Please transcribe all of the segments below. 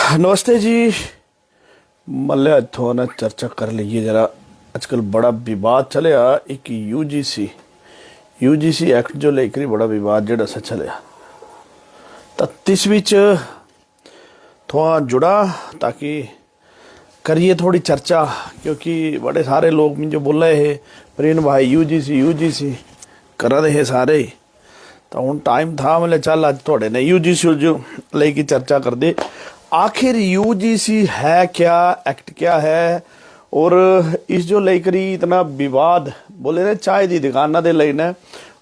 नमस्ते जी। मल्ले इतों ना चर्चा कर लीजिए जरा। आजकल बड़ा विवाद चलिया एक यूजीसी एक्ट जो लेकर बड़ा विवाद जड़ा सा चलिया तो इस विच थोड़ा जुड़ा ताकि करिए थोड़ी चर्चा, क्योंकि बड़े सारे लोग मुझे बोल रहे हैं प्रीन भाई यूजीसी करा रहे सारे। तो हूँ टाइम था मतलब चल अज थोड़े ने यूजीसी लेके चर्चा कर दे। आखिर यूजीसी है क्या, एक्ट क्या है, और इस जो लेकर इतना विवाद बोले ना चाय की दुकाना दे लेना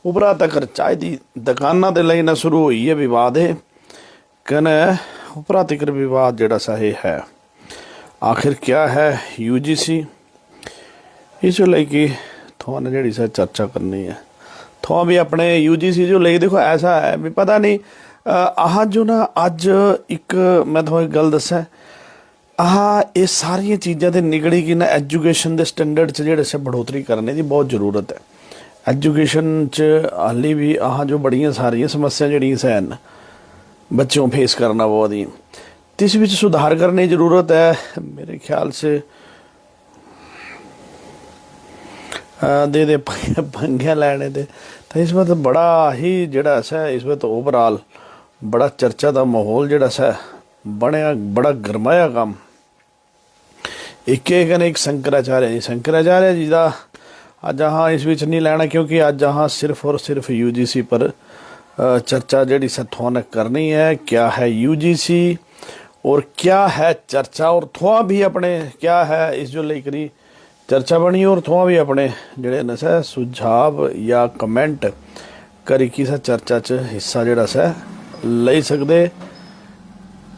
उपरा तक चाय की दुकाना दे लेना शुरू हुई है विवाद है कने उपरा तक विवाद जड़ा सा है। आखिर क्या है यूजीसी, इस जो लेके थोड़ा ना जी सा चर्चा करनी है। थोड़ा भी अपने यूजीसी जो ले देखो ऐसा है भी पता नहीं आह जो ना अज एक मैं थोड़ा एक गल दसा आह ये सारिया चीज़ों से निगड़ी कि ना एजुकेशन के स्टैंडर्ड जोड़े से बढ़ोतरी करने की बहुत जरूरत है। एजुकेशन हाली भी आह जो बड़िया सारिया समस्या जड़िया सैन बच्चों फेस करना बहुत ही इस विच सुधार करने की जरूरत है मेरे ख्याल से। दे पंगे लैने दे तो इस वक्त बड़ा ही जड़ा सा इस वक्त ओवरऑल बड़ा चर्चा का माहौल जड़ा सा बनया, बड़ा गरमाया काम। एक शंकराचार्य जी का अज हाँ इस विच नहीं लैना, क्योंकि अज हाँ सिर्फ और सिर्फ यूजीसी पर चर्चा जी थोड़ा ने करनी है। क्या है यूजीसी और क्या है चर्चा, और थोड़ा भी अपने क्या है इस जो लेकर चर्चा बनी, और थोड़ा भी अपने जड़े न सा सुझाव या कमेंट करी कि सा चर्चा च हिस्सा जड़ा सा ले सकते।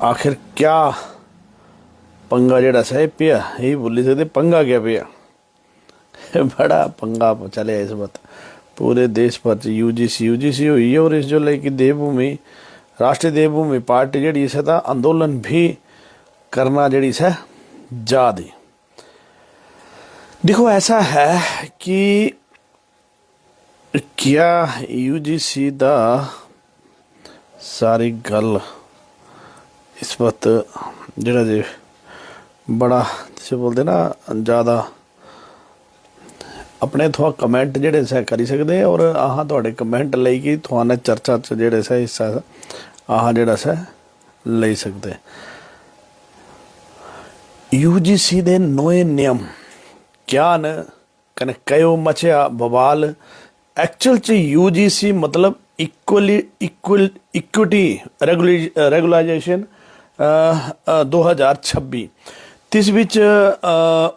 आखिर क्या पंगा जड़ा सा पिया यही बोली सकते, पंगा क्या पिया बड़ा पंगा चले इस वक्त पूरे देश भर यूजीसी हुई है। और इस जो लेके देवभूमि राष्ट्रीय देवभूमि पार्टी जड़ी सा आंदोलन भी करना जड़ी सा जा दी। देखो ऐसा है कि क्या यूजीसी दा सारी गल इस वक्त जरा जे बड़ा जिसे बोलते ना ज़्यादा अपने थोड़ा कमेंट जड़े सा करी सकते, और आह थोड़े कमेंट लेके थोड़ा चर्चा जड़े सा हिस्सा आह जड़ा सा ले सकते। यूजीसी दे नए नियम क्या न कने कयो मचिया बवाल। एक्चुअल च यूजीसी मतलब इक्विटी रेगुलाइजेशन 2026 तिस विच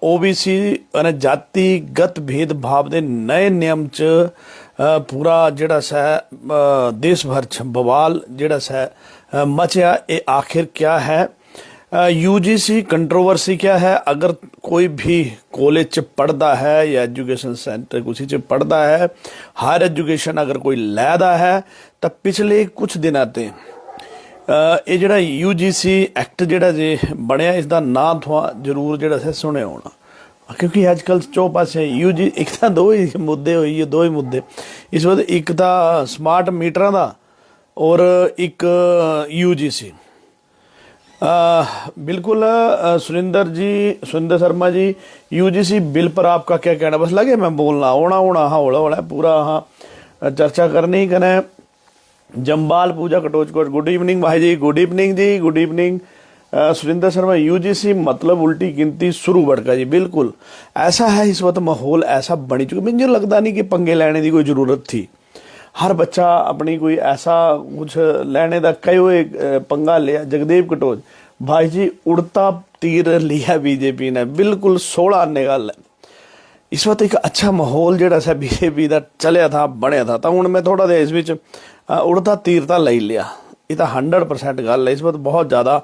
ओबीसी जातिगत भेदभाव के नए नियम च पूरा जड़ा सा देश भर च बवाल जड़ा सा मचिया। ये आखिर क्या है यूजीसी कंट्रोवर्सी क्या है। अगर कोई भी कॉलेज च पढ़ता है या एजुकेशन सेंटर कुछ च पढ़ता है, हायर एजुकेशन अगर कोई लैदा है तो पिछले कुछ दिनों ते ये जड़ा यूजीसी एक्ट जड़ा जे बनया इसका नाम थोड़ा जरूर जड़ा सा सुने होना, क्योंकि अजकल चौ पासे यूजी एक तो दो ही मुद्दे हुई है, दो ही मुद्दे इस वक्त, एक तो स्मार्ट मीटर का और एक यूजीसी। बिल्कुल सुरेंद्र शर्मा जी यूजीसी बिल पर आपका क्या कहना। बस लगे मैं बोलना होना हाँ पूरा हाँ चर्चा करनी कने। जम्बाल पूजा कटोचकोट गुड इवनिंग भाई जी, good evening. Surendra Sharma UGC मतलब उल्टी गिनती शुरू भड़का जी। बिल्कुल ऐसा है इस वक्त माहौल ऐसा बनी चुका, मुझे लगता नहीं कि पंगे लेने की कोई ज़रूरत थी। हर बच्चा अपनी कोई ऐसा कुछ लेने का कई पंगा लिया। जगदेव कटोच भाई जी उड़ता तीर लिया बीजेपी ने, बिल्कुल 16 आने गल है। इस वक्त एक अच्छा माहौल जड़ा सा बीजेपी का चलिया था बनया था, तो हूँ मैं थोड़ा देर इस विच उड़ता तीर तो ले लिया। ये तो 100% गल है। इस वक्त बहुत ज़्यादा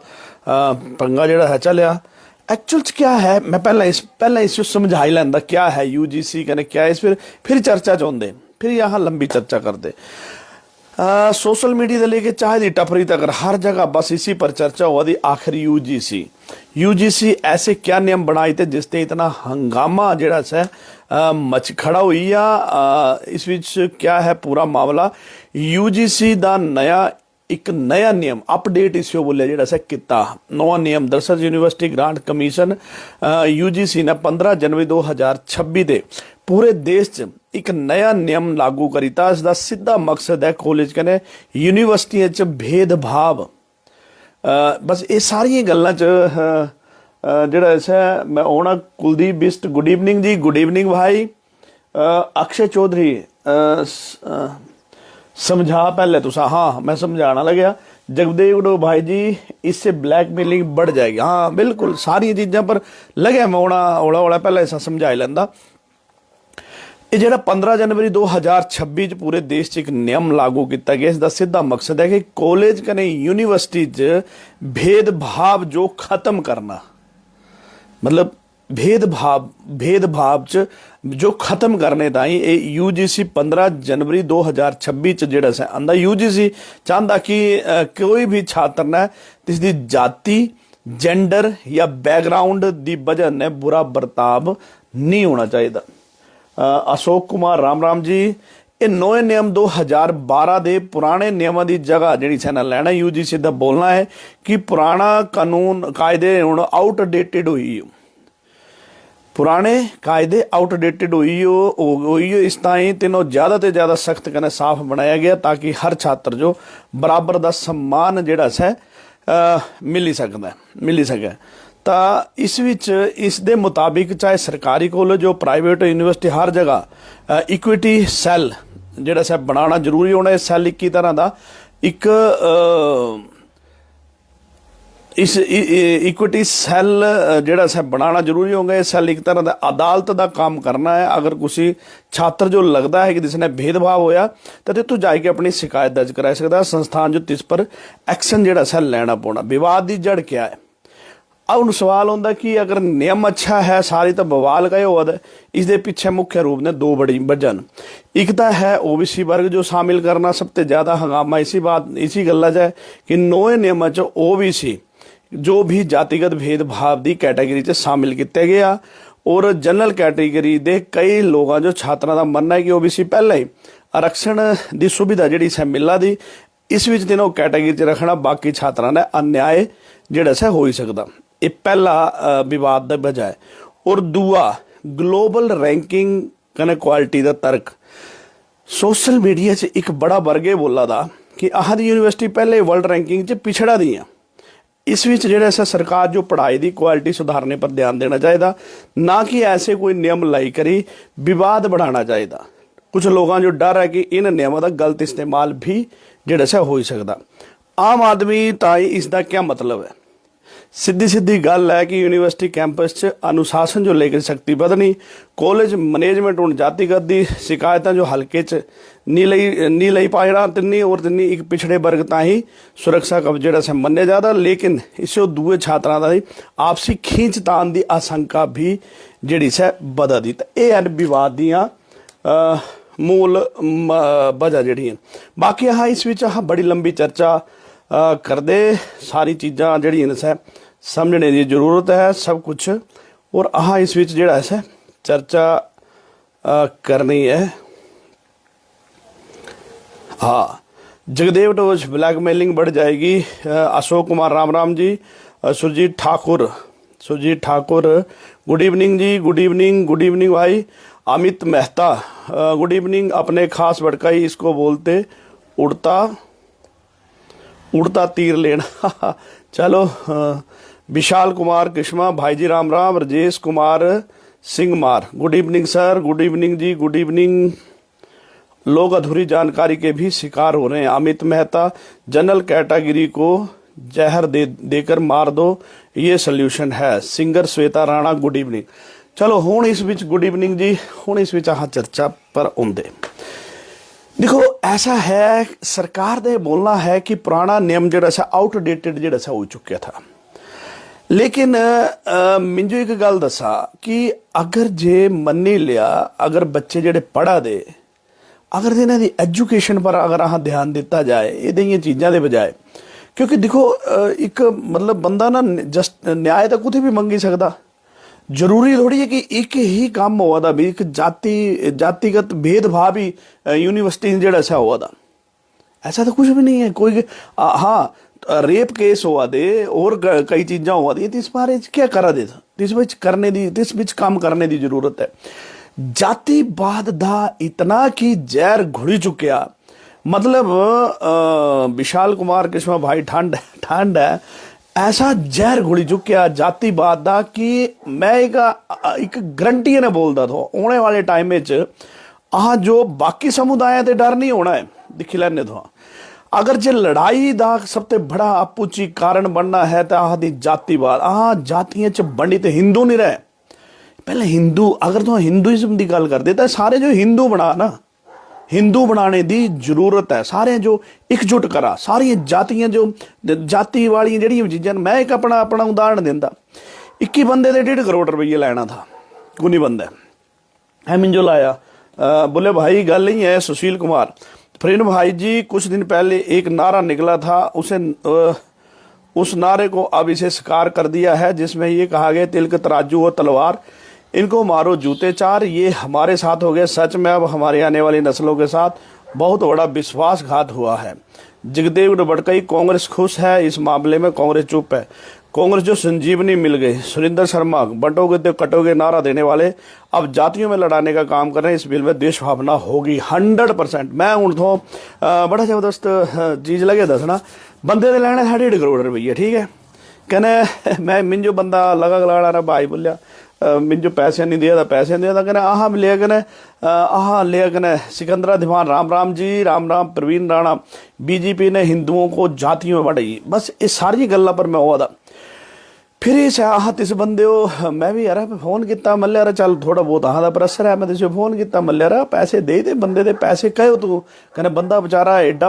पंगा जड़ा है चलिया। एक्चुअल क्या है मैं पहला इस समझा ही लैंदा क्या है यूजीसी कने क्या है, इस फिर चर्चा चाहते फिर यहाँ लंबी चर्चा करते। सोशल मीडिया से लेके चाहे दी टपरी तक हर जगह बस इसी पर चर्चा हुआ थी। आखिर यूजीसी ऐसे क्या नियम बनाए थे जिससे इतना हंगामा जड़ा सा मच खड़ा हुई या इस विच क्या है पूरा मामला। यूजीसी का नया एक नया नियम अपडेट इस बोलिया जोड़ा सा किता नवा नियम। दरअसल यूनिवर्सिटी ग्रांट कमीशन UGC ने 15 जनवरी 2026 दे पूरे देश च एक नया नियम लागू करीता। इसका सीधा मकसद है कॉलेज कने यूनिवर्सिटियां च भेदभाव बस ये सारिया गल्लां च ਜਿਹੜਾ ऐसा मैं आना कुलदीप बिस्ट गुड इवनिंग जी, गुड इवनिंग भाई। अक्षय चौधरी समझा पहले तुसा, हाँ मैं समझाना लग्या। जगदेव उडो भाई जी इससे ब्लैकमेलिंग बढ़ जाएगी, हाँ बिल्कुल सारी चीज़ों पर लगे मैं आना ओला ओला पहले ऐसा समझाई लैंदा। ये जो 15 जनवरी 2026 पूरे देश च एक नियम लागू किया गया, इसका सीधा मकसद है कि कॉलेज कने यूनिवर्सिटी च भेदभाव जो खत्म करना, मतलब भेदभाव च जो खत्म करने ताई UGC 15 जनवरी 2026 जेड़ा सा आंदा। UGC चाहता कि कोई भी छात्र ने इसकी जाति, जेंडर या बैकग्राउंड की वजह ने बुरा बर्ताव नहीं होना चाहिए। अशोक कुमार राम जी, ये नए नियम 2012 के पुराने नियमों की जगह जी सैना लैना। UGC का बोलना है कि पुराना कानून कायदे हुण आउटडेटेड हुई, पुराने कायदे आउटडेटेड हुई इस ताई तीनों ज़्यादा तो ज़्यादा सख्त कने साफ बनाया गया ताकि हर छात्र जो बराबर का सम्मान जिहड़ा सा मिल सके। तो इस दे मुताबिक चाहे सरकारी कॉलेज हो प्राइवेट यूनिवर्सिटी हर जगह इक्विटी सैल जिहड़ा सा बनाना जरूरी होना। इस सैल एक तरह का एक इस इक्विटी सैल जिहड़ा सा बनाना जरूरी होगा। इस सैल एक तरह का अदालत का काम करना है। अगर किसी छात्र जो लगता है कि जिसने भेदभाव होया तो तू जाके अपनी शिकायत दर्ज करा सकता है। संस्थान जो तिस पर एक्शन जिहड़ा सा लेना पौना। विवाद की जड़ क्या है? अब हुण सवाल होंदा कि अगर नियम अच्छा है सारी तो बवाल का होगा। इस दे पिछे मुख्य रूप ने दो बड़ी वजह। एक तो है OBC वर्ग जो शामिल करना, सबसे ज़्यादा हंगामा इसी गल्ला च है कि नए नियम च OBC जो भी जातिगत भेदभाव की कैटेगरी च शामिल किया गया और जनरल कैटेगरी के कई लोगों जो छात्रों का मनना है कि OBC पहले ही आरक्षण की सुविधा जी मिला दी, इस विच तीनों कैटेगरी च रखना बाकी छात्रों ने अन्याय जिहड़ा सा हो ही सकता। ये पहला विवाद का वजह है। और दूआ ग्लोबल रैंकिंग कने क्वालिटी का तर्क। सोशल मीडिया से एक बड़ा वर्ग बोला था कि आह दी यूनिवर्सिटी पहले वर्ल्ड रैंकिंग च पिछड़ा दी। इस विच जिहड़ा सा सरकार जो पढ़ाई की क्वालिटी सुधारने पर ध्यान देना चाहिए, ना कि ऐसे कोई नियम लाई करी विवाद बढ़ाना चाहिए। कुछ लोगों जो डर है कि इन नियमों का गलत इस्तेमाल भी जिहड़ा सा हो ही सकता। आम आदमी ताई इसका क्या मतलब है? सीधी गल है कि यूनिवर्सिटी कैंपस च अनुशासन जो लेकर शक्ति बदनी, कॉलेज मैनेजमेंट हुण जातिगत दी शिकायतां जो हल्के च नहीं लई पाएगा तिन्नी और तिन्नी एक पिछड़े वर्ग ताही सुरक्षा का जिहड़ा सा मन्निया जाता। लेकिन इसे दूए छात्रां दा आपसी खींचतान की आशंका भी जिहड़ी सा बधा दी। तो यह है विवाद दियां मूल वजह जिहड़ियां। बाकी हाँ इस विच बड़ी लंबी चर्चा करदे सारी चीज़ां जिहड़ियां सा समझने की जरूरत है सब कुछ। और इस विच जिहड़ा है चर्चा करनी है। हाँ जगदेव टोच ब्लैकमेलिंग बढ़ जाएगी। अशोक कुमार राम जी, सुरजीत ठाकुर गुड इवनिंग जी, गुड इवनिंग भाई। Amit Mehta good evening. अपने खास भड़काई इसको बोलते उड़ता तीर लेना चलो। विशाल कुमार किश्मा भाई जी राम। Rajesh Kumar Singh good evening sir, good evening जी, गुड इवनिंग। लोग अधूरी जानकारी के भी शिकार हो रहे हैं। अमित मेहता जनरल कैटेगरी को जहर देकर मार दो, ये सोल्यूशन है। Singer Shweta Rana good evening. चलो हुण इस विच गुड इवनिंग जी, हुण इस विच चर्चा पर आउंदे। देखो ऐसा है सरकार ने बोलना है कि पुराना नियम जिहड़ा सा आउटडेटेड जिहड़ा सा हो चुका था। लेकिन मिंजू एक गल दसा कि अगर जे मन्नी लिया अगर बच्चे जिहड़े पढ़ा दे अगर इन्हां दी एजुकेशन पर अगर ध्यान दिता जाए इहदियां चीज़ों के बजाय, क्योंकि देखो एक मतलब बंदा ना जस्ट न्याय तो कुछ भी मंगी सकता। जरूरी थोड़ी है कि एक ही काम हुआ था भी एक जातिगत भेदभाव ही यूनिवर्सिटी जिहड़ा सा हुआ था। ऐसा तो कुछ भी नहीं है। कोई हाँ रेप केस हुआ दे और कई चीज़ां हुआ दी, इस बारे क्या करा दे, इस विच काम करने की जरूरत है। जातिवाद दा इतना कि जहर घुली चुकिया, मतलब विशाल कुमार किस्मा भाई ठंड है, ऐसा जहर घुली चुकिया जातिवाद दा कि मैं एक गारंटी ने बोलता था आने वाले टाइम में जो बाकी समुदाय ते डर नहीं होना है, दिखी लैने तो अगर जे लड़ाई दा सबसे बड़ा आपूची कारण बनना है तो आह दी जातिवाद, जातियां च बंडी ते हिंदू नहीं रहे। पहले हिंदू, अगर तो हिंदुइज्म की गल करते तो सारे जो हिंदू बना ना, हिंदू बनाने की जरूरत है, सारे जो एकजुट करा सारिया जातियां, जो जाति वाली जड़ियां चीज़ां। मैं एक अपना उदाहरण देंदा, 21 बंदे दे 1.5 करोड़ रुपये लेना था, कुनी बंदा है मिंजो लाया, बोले भाई गल नहीं है सुशील कुमार। फरीन भाई जी कुछ दिन पहले एक नारा निकला था, उस नारे को अब इसे साकार कर दिया है, जिसमें ये कहा गया तिलक तराजू और तलवार, इनको मारो जूते चार। ये हमारे साथ हो गया, सच में अब हमारी आने वाली नस्लों के साथ बहुत बड़ा विश्वासघात हुआ है। जगदेव भड़कई, कांग्रेस खुश है इस मामले में, कांग्रेस चुप है। कांग्रेस जो संजीवनी मिल गई, सुरेंद्र शर्मा बंटोगे तो कटोगे नारा देने वाले अब जातियों में लड़ाने का काम कर रहे हैं। इस बिल में देश भावना होगी 100%। मैं हूँ तो बड़ा जबरदस्त चीज़ लगे दसना, बंदे दे लेने 1.5 करोड़ रुपये, ठीक है। कहने मैं मिंजो बंदा लगा रहा भाई बोलिया मिंजो पैसे नहीं दिया था, पैसे नहीं दिया था, कहने आह लिया कहने सिकंदरा दीवान, राम जी, राम प्रवीण राणा, बीजेपी ने हिंदुओं को जातियों में बढ़ाई। बस ये सारी गल्लां पर मैं हुआ था। फिर इस इस बंदे को मैं भी यार फोन किया, मल्ले यार चल थोड़ा बहुत आह का प्रैसर है, मैं तुझे फोन किया, मल्ले यार पैसे दे बंदे दे पैसे कहो तू, कहने बंदा बेचारा एडा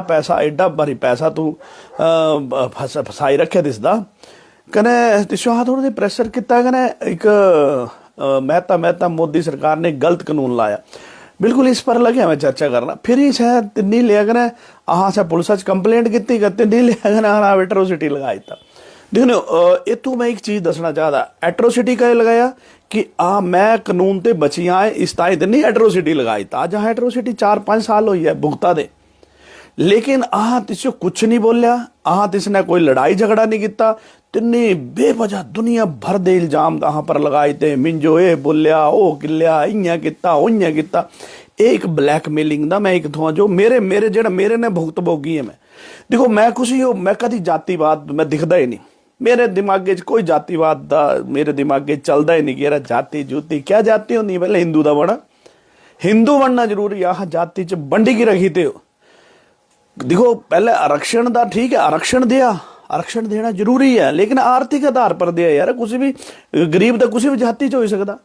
भारी पैसा तू फसाई रखे दिसदा, कहने तिसो थोड़ा जिहा प्रैसर किया, कहने एक मेहता मोदी सरकार ने गलत कानून लाया, बिल्कुल इस पर लगे मैं चर्चा करना। फिर ही शायद तिन्नी लिया कहने से पुलिस कंप्लेंट की, तिन्नी लिया कहने एट्रोसिटी लगाई था। देखो इतों मैं एक चीज़ दसना चाहता, एट्रोसिटी का लगाया कि मैं कानून ते बची आए इस ताई ते नहीं एट्रोसिटी लगाई था, जहाँ एट्रोसिटी 4-5 साल हुई है भुगता दे, लेकिन तिसो कुछ नहीं बोलिया, तिसने कोई लड़ाई झगड़ा नहीं किया, तिन्नी बेवजह दुनिया भर दे इल्जाम पर लगाए थे, मिंजो ये बोलिया ओ किलिया इं किता उं किता, एक ब्लैकमेलिंग दा मैं एक थोड़ा जो मेरे जेड़ा मेरे ने भुगत भोगी है। मैं देखो मैं कुछ ही मैं कभी जातिवाद मैं दिखता ही नहीं, मेरे दिमागे च कोई जातिवाद दा मेरे दिमागे चलता ही नहीं कि यार जाति जूती क्या जाति होंगी, पहले हिंदू दा बना, हिंदू बनना जरूरी, जाति च बंडी की रखी थे। देखो पहले आरक्षण दा ठीक है, आरक्षण देना जरूरी है, लेकिन आर्थिक आधार पर दिया यार, कुछ भी गरीब तो किसी भी जाति च हो सकता,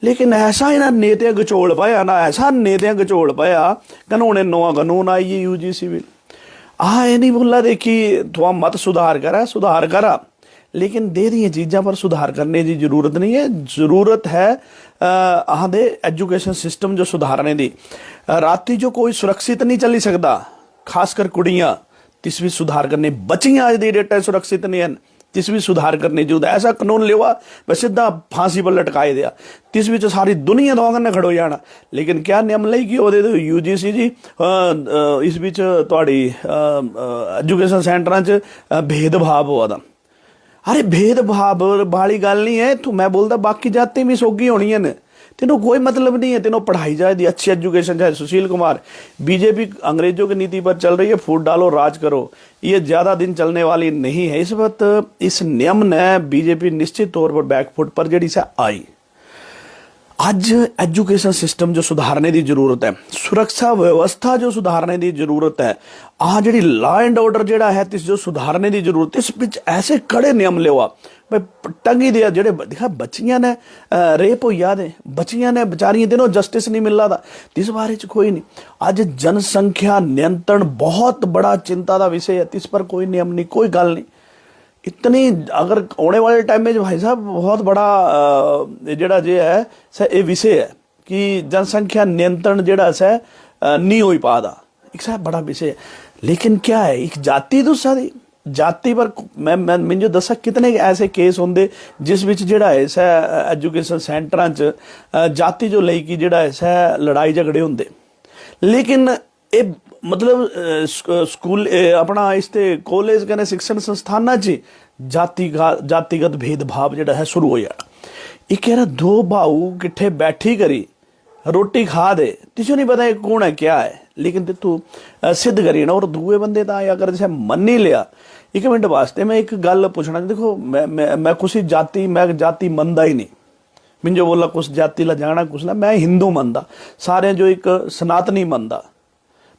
लेकिन ऐसा इन्हें नेतियां गचोड़ पाया ना, ऐसा नेतियां गचोड़ पाया कहना उन्हें नवा कानून आई है UGC बिल, ये नहीं बोला देखी थोड़ा मत सुधार करा, लेकिन दे दी चीज़ों पर सुधार करने की जरूरत नहीं है, जरूरत है दे एजुकेशन सिस्टम जो सुधारने की। राती जो कोई सुरक्षित नहीं चली सकता, खासकर कुड़ियाँ, तिस भी सुधार करने, बच्चियां आज दी डेट सुरक्षित नहीं है, तिस भी सुधार करने जो ऐसा कानून लिया वह सीधा फांसी पर लटकाए दिया, तिस भी सारी दुनिया दवाने खड़ो जाना, लेकिन क्या नियम लाई कि UGC जी इस बीच थोड़ी एजुकेशन सेंटर च भेदभाव हुआ था। अरे भेदभाव वाली गल नहीं है, तू मैं बोलता बाकी जाति भी सौगी होनी है, तेनों कोई मतलब नहीं है, तेनों पढ़ाई जाए दी अच्छी एजुकेशन चाहे। सुशील कुमार, बीजेपी अंग्रेजों की नीति पर चल रही है, फूट डालो राज करो, ये ज़्यादा दिन चलने वाली नहीं है। इस वक्त इस नियम ने बीजेपी निश्चित तौर पर बैकफुट पर जड़ी से आई। आज एजुकेशन सिस्टम जो सुधारने की जरूरत है, सुरक्षा व्यवस्था जो सुधारने की जरूरत है, जी लॉ एंड ऑर्डर जोड़ा है तिस जो सुधारने की जरूरत है, इस बीच ऐसे कड़े नियम लिया भाई टंगी दिया जेडे दिखा बच्चियां ने रेप हो याद है, बच्चियां ने बेचारियां दिनों जस्टिस नहीं मिल रहा था, इस बारे च कोई नहीं। आज जनसंख्या नियंत्रण बहुत बड़ा चिंता का विषय है, इस पर कोई नियम नहीं, कोई गल नहीं। इतनी अगर आने वाले टाइम में भाई साहब बहुत बड़ा जेड़ा जे है ये विषय है कि जनसंख्या नियंत्रण जेड़ा से नहीं हो पाता, एक साहब बड़ा विषय है। लेकिन क्या है एक जाति तो सारी जाति पर मैं मुझे दसा कितने ऐसे केस होंगे जिस विच जेड़ा है सा एजुकेशन सेंटर च जाति जो लेके जेड़ा है सा लड़ाई झगड़े होंगे, लेकिन ये मतलब स्कूल अपना इसते कॉलेज कने शिक्षण संस्थानां 'ਚ जातिगत भेदभाव जिहड़ा है शुरू हो जाना। ये कह रहा दो भाऊ किट्ठे बैठी करी रोटी खा दे, तिसो नहीं पता ये कौन है क्या है, लेकिन तू सिद्ध करी ना। और दूए बंदे तो अगर जैसे मन ही लिया, एक मिनट वास्ते मैं एक गल पूछना, देखो मैं कुछ जाति मनदा ही नहीं, मिन जो बोला कुछ जाति ला जाना कुछ ना, मैं हिंदू मनदा, सारे जो एक सनातनी मनदा,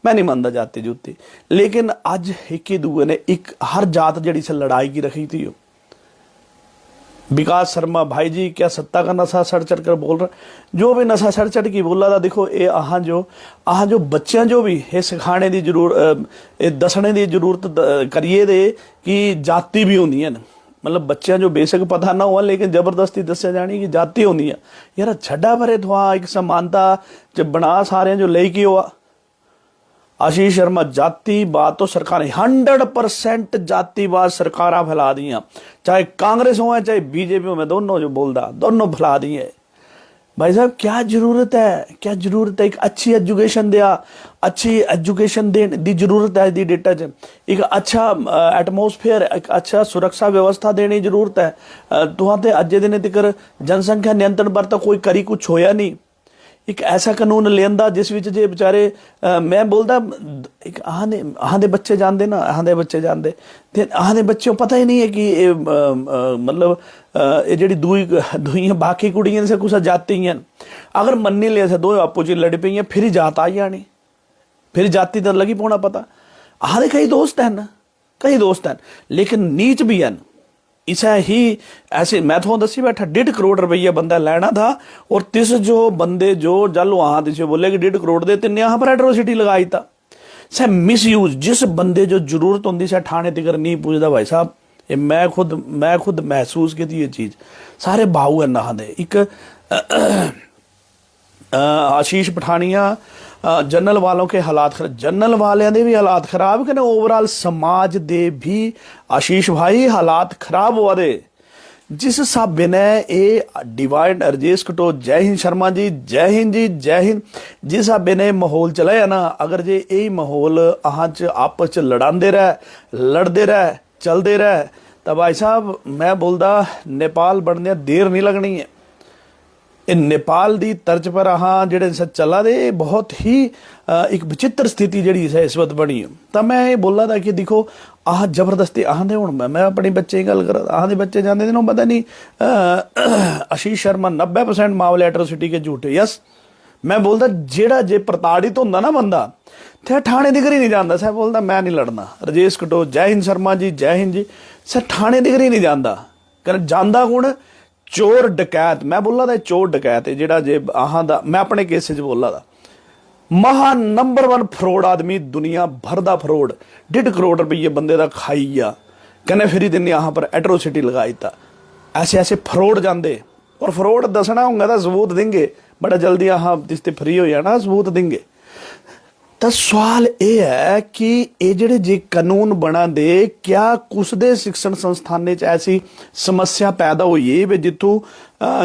मैं नहीं मनदा जाति जूती। लेकिन अज एक ही दूए ने एक हर जात जड़ी से लड़ाई की रखी थी। विकास शर्मा भाई जी क्या सत्ता का नशा सड़ चढ़ कर बोल रहा, जो भी नशा सड़ चढ़ की बोला था, देखो ये अहां जो बच्चों जो भी ये सिखाने की जरूरत, दसने की जरूरत करिए दे कि जाति भी होंगी है, मतलब बच्चों जो बेशक पता ना हुआ लेकिन जबरदस्ती दस्या जानी कि जाति होंगी है। यार छड्डा परे थोड़ा एक समानता च बना सारे जो लेके हुआ। आशीष शर्मा जातिवाद तो सरकार 100% जातिवाद सरकार फैला दी हैं, चाहे कांग्रेस हो चाहे बीजेपी हो, में दोनों जो बोलता दोनों फैला दी है। भाई साहब क्या जरूरत है, क्या जरूरत है, एक अच्छी एजुकेशन दिया, अच्छी एजुकेशन देने की जरूरत है दी डेटा च, एक अच्छा एटमोसफेयर, एक अच्छा सुरक्षा व्यवस्था देने की जरूरत है। तुहां ते अज्जे दिन तक जनसंख्या नियंत्रण पर तो कोई करी कुछ होया नहीं। एक ऐसा कानून लेंदा जिस विच जे बेचारे मैं बोलदा एक आहां दे बच्चे जानते ना, आहां दे बच्चे जानते ते आहां दे बच्चों पता ही नहीं है कि मतलब ये जेड़ी दुई बाकी कुड़ियां से कुछ जाति हैं, अगर मन्नी ले से दो आपो जी लड़ पई फिर ही जात आई जानी, फिर जाति तो लगी पौना पता। आहां दे कई दोस्त हैं ना, कई दोस्त हैं, लेकिन नीच भी हैं। इसे ही ऐसे मैं तो दसी बैठा 1.5 करोड़ रुपया बंदा लेना था, और तिस जो बंदे जो जल वहां तिसे बोले कि 1.5 करोड़ दे तिन यहाँ पर एट्रोसिटी लगाई था। सह मिस यूज, जिस बंदे जो जरूरत होंगी सह ठाणे तिकर नहीं पूछता। भाई साहब ये मैं खुद महसूस की थी ये चीज़। सारे भाऊ है ना दे एक आशीष पठानिया जनरल वालों के हालात खराब, जनरल वाले भी हालात खराब कने ओवरऑल समाज दे भी आशीष भाई हालात खराब हुआ दे। जिस हिसाब ने ये डिवाइड रजेश कटो, जय हिंद शर्मा जी, जय हिंद जी, जय हिंद। जिस हिसाब ने माहौल चलाया ना, अगर जे यही माहौल अहां च आपस च लड़ाते रह, लड़ते रह, चलते रह, तो भाई साहब मैं बोलता नेपाल बनने देर नहीं लगनी है। ये नेपाल की तर्ज पर अहाँ जेडे चला दे बहुत ही एक विचित्र स्थिति जी इस वक्त बनी। तो मैं ये बोला था कि देखो आह जबरदस्ती आह दे हूँ मैं अपने बच्चे की गल करा, आह दे बच्चे जाते थे पता नहीं आशीष शर्मा 90% मामले एट्रोसिटी के झूठे। यस मैं बोलता जेड़ा जे प्रताड़ित होंदा ना बंदा थे ठाणे दिगर ही नहीं जाता, सह बोलता मैं नहीं लड़ना। रजेश कटो जय हिंद शर्मा जी, जय हिंद जी। सह ठाणे दिगर ही नहीं जाता, कह जाता कौन चोर डकैत। मैं बोला था चोर डकैत जेड़ा जे आहां दा मैं अपने केस च बोला था महा नंबर 1 फ्रॉड आदमी दुनिया भर दा फ्रॉड। 1.5 करोड़ रुपये बंदे दा खाई गया, कहने फिर दिन यहाँ पर एट्रोसिटी लगाई था। ऐसे ऐसे फ्रॉड जाते, और फ्रॉड दसना होगा तो सबूत देंगे बड़ा जल्दी, अहाँ इसते फ्री हो जाना सबूत देंगे। तो सवाल ये है कि ये जेडे जे कानून बना दे, क्या कुछ दे शिक्षण संस्थान ऐसी समस्या पैदा हुई है भी जितों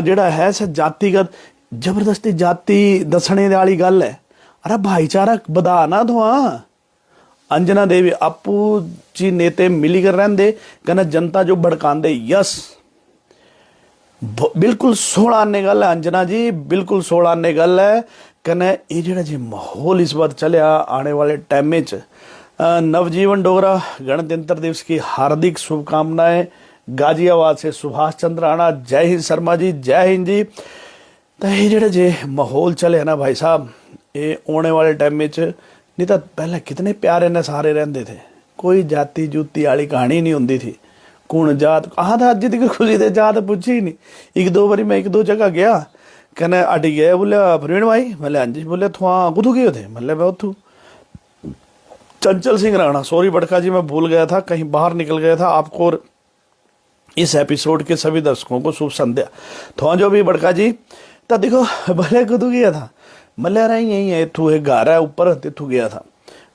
जेड़ा है स जातिगत जबरदस्ती जाति दसने वाली गल है। अरे भाईचारा बधा ना तो अंजना देवी आपू जी नेते मिली कर रहे कहना जनता जो भड़कांदे। यस बिल्कुल 16 आने गल है अंजना जी, बिल्कुल 16 आने गल है। कने ये जेड़ा जी माहौल इस बार चलिया आने वाले टाइम में नवजीवन डोगरा गणतंत्र दिवस की हार्दिक शुभकामनाएं। गाजियाबाद से सुभाष चंद्र राणा, जय हिंद शर्मा जी, जय हिंद जी। तो ये जेड़ा जी माहौल चले ना भाई साहब, ये आने वाले टाइम में नहीं तो पहले कितने प्यारे ने सारे रहते थे, कोई जाति जूती वाली कहानी नहीं होंगी थी। कौन जात कहा था अज तक खुशी से जात पूछी ही नहीं। एक दो बारी मैं एक दो जगह गया, कहने अट गया, बोले प्रवीण भाई, मैं हाँ जी, बोले थोड़ा कुथू गए थे, मतलब मैं उथू चंचल सिंह राणा, सॉरी बड़का जी मैं भूल गया था, कहीं बाहर निकल गया था। आपको और इस एपिसोड के सभी दर्शकों को शुभ संध्या। थोड़ा जो भी बड़का जी तो देखो भले कुथू गया था, मल्ले रही यही है, इथू एक घर है ऊपर, तिथू गया था।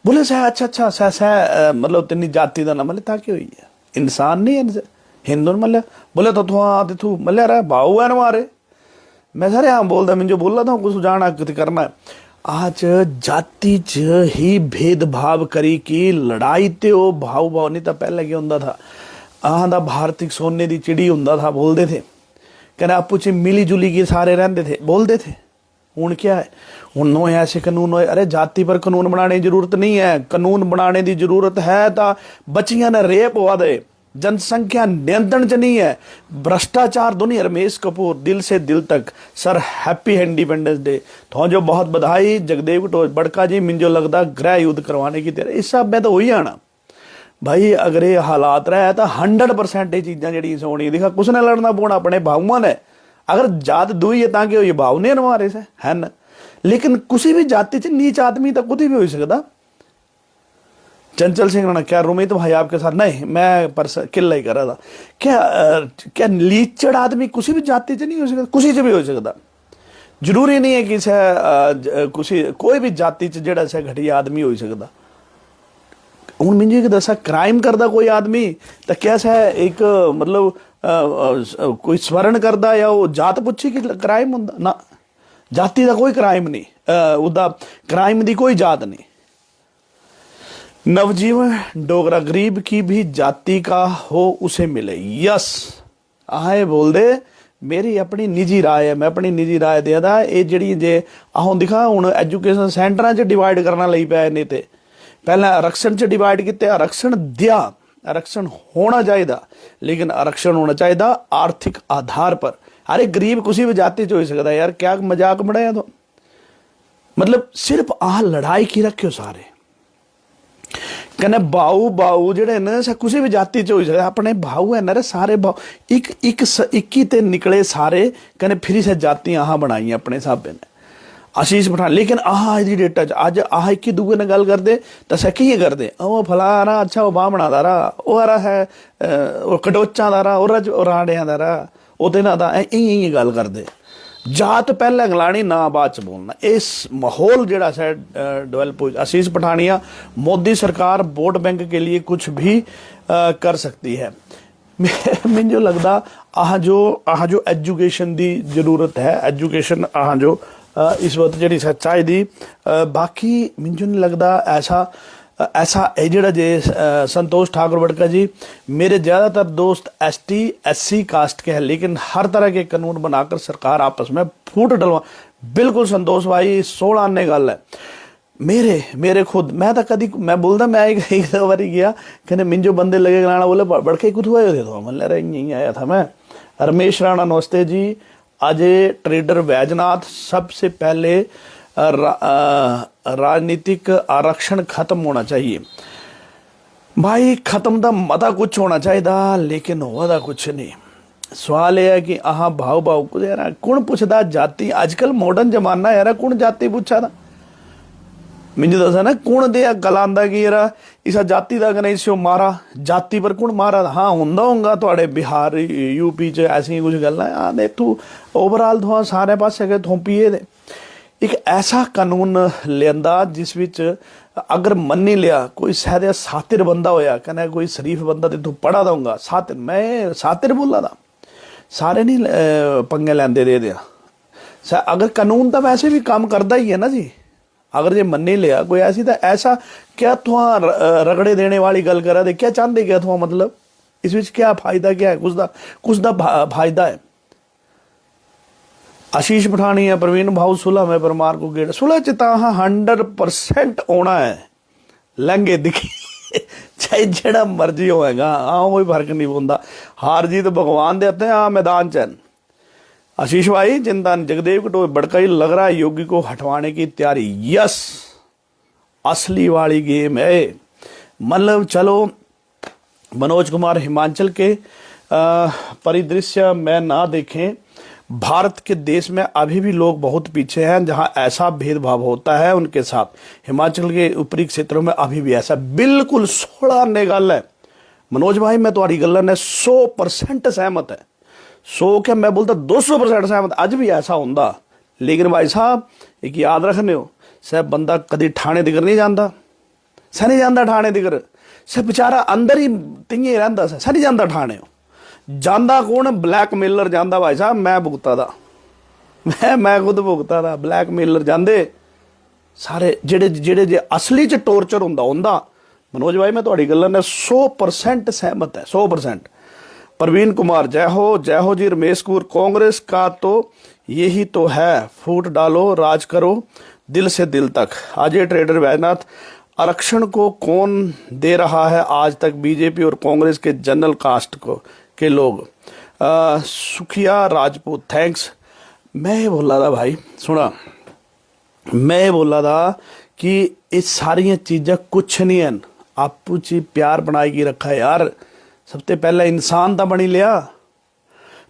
बोले सह अच्छा सह मतलब तेनी जाति का ना, मतलब ताकि हुई है इंसान नहीं है हिंदू मल्ले। बोले तो थोड़ा तिथू मल्ले रहा भाऊ है ना मारे। मैं सर यहाँ बोलता मैं जो बोला था कुछ जाना करना है। आज जाति च ही भेदभाव करी कि लड़ाई ते वो भाव भाव नहीं तो पहले क्या होंदा था आह दा भारत एक सोने दी चिड़ी होंदा था बोलते थे कहना आपू च मिली जुली के सारे रहते थे बोलते थे हूँ क्या है हूँ नोए ऐसे कानून होए अरे जाति पर कानून बनाने की जरूरत नहीं है कानून बनाने की जरूरत है तो बच्चियां ने रेप हुआ दे जनसंख्या नियंत्रण च नहीं है भ्रष्टाचार दुनिया रमेश कपूर दिल से दिल तक सर हैप्पी इंडिपेंडेंस डे तो जो बहुत बधाई जगदेव कटोच बड़का जी मिंजो लगता गृह युद्ध करवाने की तेरे इस हिसाब में तो हो ही आना भाई अगर ये हालात रहे तो 100% ये चीज़ा जी होनी दिखा कुछ ने लड़ना पौना अपने भावों ने अगर जात दुई है ताकि ये भाव नहीं हमारे से है न लेकिन किसी भी जाति च नीच आदमी तो कुछ भी हो सकता चंचल सिंह राणा क्या रोमित भाई आपके साथ नहीं मैं किला ही कर रहा था क्या लीचड़ आदमी किसी भी जाति च नहीं हो सकता किसी से भी हो सकता जरूरी नहीं है कि किसी कोई भी जाति च जेड़ा से घटिया आदमी हो सकता हूँ मिंजी कि दसा क्राइम करता कोई आदमी तो कैसा है एक मतलब कोई स्वर्ण करता या वो जात पुछी कि क्राइम होंदा ना जाति का कोई क्राइम नहीं उदा क्राइम दी कोई जात नहीं नवजीवन डोगरा गरीब की भी जाति का हो उसे मिले यस आए बोल दे मेरी अपनी निजी राय है मैं अपनी निजी राय दे दा ये जी जे आहों दिखा हूँ एजुकेशन सेंटर च डिवाइड करना लई पे नहीं तो पहले आरक्षण च डिवाइड किते आरक्षण दिया आरक्षण होना चाहिए लेकिन आरक्षण होना चाहिए आर्थिक आधार पर अरे गरीब किसी भी जाति च हो सकता यार क्या मजाक बनाया तो मतलब सिर्फ आह लड़ाई की रखियो सारे कहने बाऊ बाऊ जेडे न किसी भी जाति च हो सकता अपने भाऊ है ना सारे भाऊ एक ही ते निकले सारे कहने फिर से जाति आह बनाई अपने हिसाबे ने आशीष पठान लेकिन आह अज की डेटा च अज आह एक दूए ने गल करते तो सह की करते वो फलाना अच्छा वो बामणा दा रहा वो रहा है वो कटोचा दा रहा वो राड़िया दा रहा वो तो ना इं गल करते जात पहले गलानी ना बाद च बोलना इस माहौल जड़ा सा डेवलप हो आशीष पठानिया मोदी सरकार वोट बैंक के लिए कुछ भी कर सकती है मुझे लगता आह जो एजुकेशन की जरूरत है एजुकेशन आह जो इस वक्त जी सच्चाई दी बाकी मुझे नहीं लगता ऐसा जड़ा जे संतोष ठाकुर बड़का जी मेरे ज़्यादातर दोस्त ST SC कास्ट के हैं लेकिन हर तरह के कानून बनाकर सरकार आपस में फूट डलवा बिल्कुल संतोष भाई 16 आने गल है मेरे खुद मैं तो कभी मैं बोलता मैं एक बारी गया कहने मिंजो बंदे लगे गलाना बोले बड़के कुछ हुआ दे दो मतलब यहीं आया था मैं रमेश राणा नमस्ते जी अजय ट्रेडर वैजनाथ सबसे पहले राजनीतिक आरक्षण खत्म होना चाहिए भाई खत्म तो मता कुछ होना चाहिए लेकिन होता कुछ नहीं सवाल यह है कि आह भाव भाव कुछ यार कौन पूछता जाति अजकल मॉडर्न जमाना यार कौन जाति पूछा था मुझे दसा ना कौन दे गल आंदा कि यार इस जाति का नहीं सो मारा जाति पर कौन मारा हाँ होंदा होगा थोड़े बिहार UP च ऐसी कुछ गल्लां इतों ओवरऑल थोड़ा सारे पासे गए थोपीए दे एक ऐसा कानून लिया जिस विच अगर मनी लिया कोई शायद सातिर बंदा होया कहना कोई शरीफ बंदा तो तू पढ़ा दूंगा सातिर मैं सातिर बोला था सारे नहीं पंगे लेंदे दे दिया अगर कानून तो वैसे भी काम करता ही है ना जी अगर जे मनी लिया कोई ऐसी तो ऐसा क्या थोड़ा रगड़े देने वाली गल करा दे क्या चाहते क्या थोड़ा मतलब इस विच क्या फायदा क्या है कुछ दा फायदा है आशीष पठानिया प्रवीण भाऊ सुलह में परमार को गेड़ सुलह च 100% होना है लहंगे दिखे चाहे जेड़ा मर्जी होएगा हाँ कोई फर्क नहीं पौंदा हार जीत भगवान दे हत्थ है हाँ मैदान च आशीष भाई चिंता जगदेव कटोच बड़का ही लग रहा है योगी को हटवाने की तैयारी यस असली वाली गेम है मतलब चलो मनोज कुमार हिमाचल के परिदृश्य में ना देखें भारत के देश में अभी भी लोग बहुत पीछे हैं जहां ऐसा भेदभाव होता है उनके साथ हिमाचल के ऊपरी क्षेत्रों में अभी भी ऐसा बिल्कुल 16 ने गल है मनोज भाई मैं तुम्हारी गल ने 100% सहमत है 100 क्या मैं बोलता 200% सहमत अज भी ऐसा होंदा लेकिन भाई साहब एक याद रखने हो सह बंदा कभी ठाणे दिगर नहीं जाता सह नहीं जाता ठाणे दिगर सह बेचारा अंदर ही तिंगे रहा सह नहीं जाता ठाणे जांदा कौन ब्लैकमेलर जांदा भाई साहब मैं भुगता था मैं खुद भुगता था ब्लैकमेलर जांदे सारे ਜਿਹੜੇ ਜੇ ਅਸਲੀ ਚ ਟੋਰਚਰ ਹੁੰਦਾ मनोज भाई मैं ਤੁਹਾਡੀ ਗੱਲਾਂ ਨਾਲ 100% सहमत है 100%। प्रवीण कुमार जय हो जी। रमेश कपूर कांग्रेस का तो यही तो है, फूट डालो राज करो दिल से दिल तक। अजय ट्रेडर वैजनाथ आरक्षण को कौन दे रहा है आज तक, बीजेपी और कांग्रेस के जनरल कास्ट को के लोग। सुखिया राजपूत थैंक्स। मैं ये बोला था भाई सुना, मैं ये बोला था कि ये सारिया चीज़ा कुछ नहीं हैं, आपू ची प्यार बनाई की रखा है यार। सब तो पहले इंसान तो बनी लिया।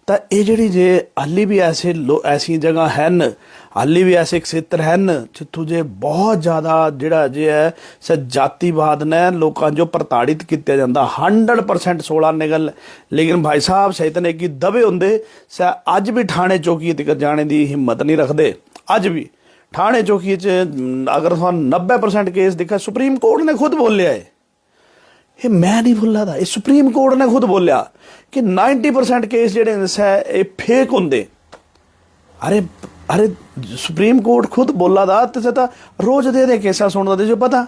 तो ये जी जे हाली भी ऐसी जगह हैं, हाली भी ऐसे क्षेत्र हैं जितों जे बहुत ज़्यादा जोड़ा जे है स जातिवाद ने लोगों जो प्रताड़ित किया जाता 100% 16 निकल। लेकिन भाई साहब सैतने की दबे होंगे स अज भी थाने चौकी तक जाने की हिम्मत नहीं रखते। अज भी थाने चौकी अगर तुम 90% केस दिखा, सुप्रीम कोर्ट ने खुद बोलिया है, ये मैं नहीं बोला था, ये सुप्रीम कोर्ट ने खुद बोलिया कि 90% केस जेडे फेक होंगे। अरे अरे सुप्रीम कोर्ट खुद बोला था तो रोज दे केसा सुनता थे जो पता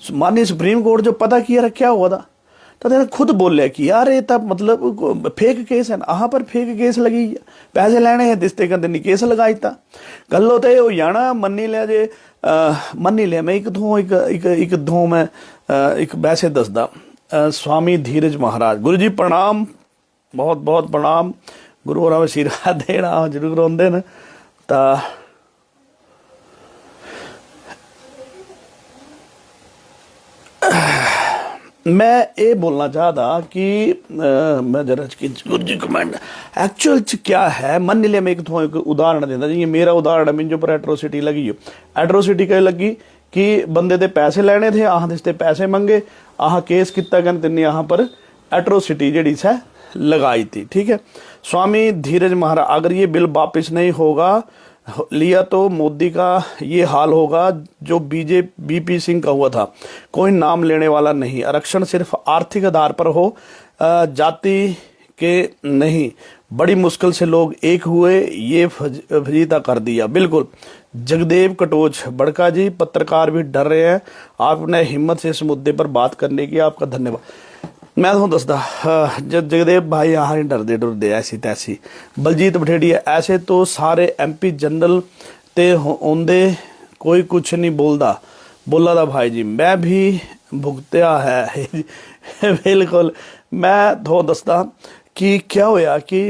माननीय सुप्रीम कोर्ट जो पता किया रखा हुआ था। तो तेने खुद बोलिया कि यार ये तो मतलब फेक केस है, यहाँ पर फेक केस लगी, पैसे लेने हैं दिसते कहते नहीं केस लगाई था। गलो तो हो जाना मनी लिया जे मनी लिया। मैं एक दो मैं एक वैसे दसदा स्वामी धीरज महाराज गुरु जी प्रणाम, बहुत बहुत प्रणाम। गुरु होरां आशीर्वाद देना जरूर आउंदे न। तो मैं ये बोलना चाहता कि मैं जरा गुरु जी कमेंट एक्चुअल च क्या है। मन लिया मैं एक उदाहरण देता जी, मेरा उदाहरण है, मिंजो पर एट्रोसिटी लगी हो। एट्रोसिटी कहीं लगी कि बंदे दे पैसे लेने थे, आह दिसते पैसे मंगे, आह केस किया गया, तिन्ने यहाँ पर एट्रोसिटी जड़ी से लगाई थी। ठीक है। स्वामी धीरज महाराज अगर ये बिल वापस नहीं होगा लिया तो मोदी का ये हाल होगा जो बीपी सिंह का हुआ था, कोई नाम लेने वाला नहीं। आरक्षण सिर्फ आर्थिक आधार पर हो, जाति के नहीं। बड़ी मुश्किल से लोग एक हुए, ये फजीता कर दिया। बिल्कुल जगदेव कटोच बड़का जी पत्रकार भी डर रहे हैं, आपने हिम्मत से इस मुद्दे पर बात करने की आपका धन्यवाद। मैं तो दसदा जगदेव भाई यहाँ नहीं डरते ऐसी तैसी। बलजीत बठेड़िया ऐसे तो सारे MP जनरल ते होंदे कोई कुछ नहीं बोला था भाई जी, मैं भी भुगत्या है। बिल्कुल मैं तो दसदा कि क्या होया कि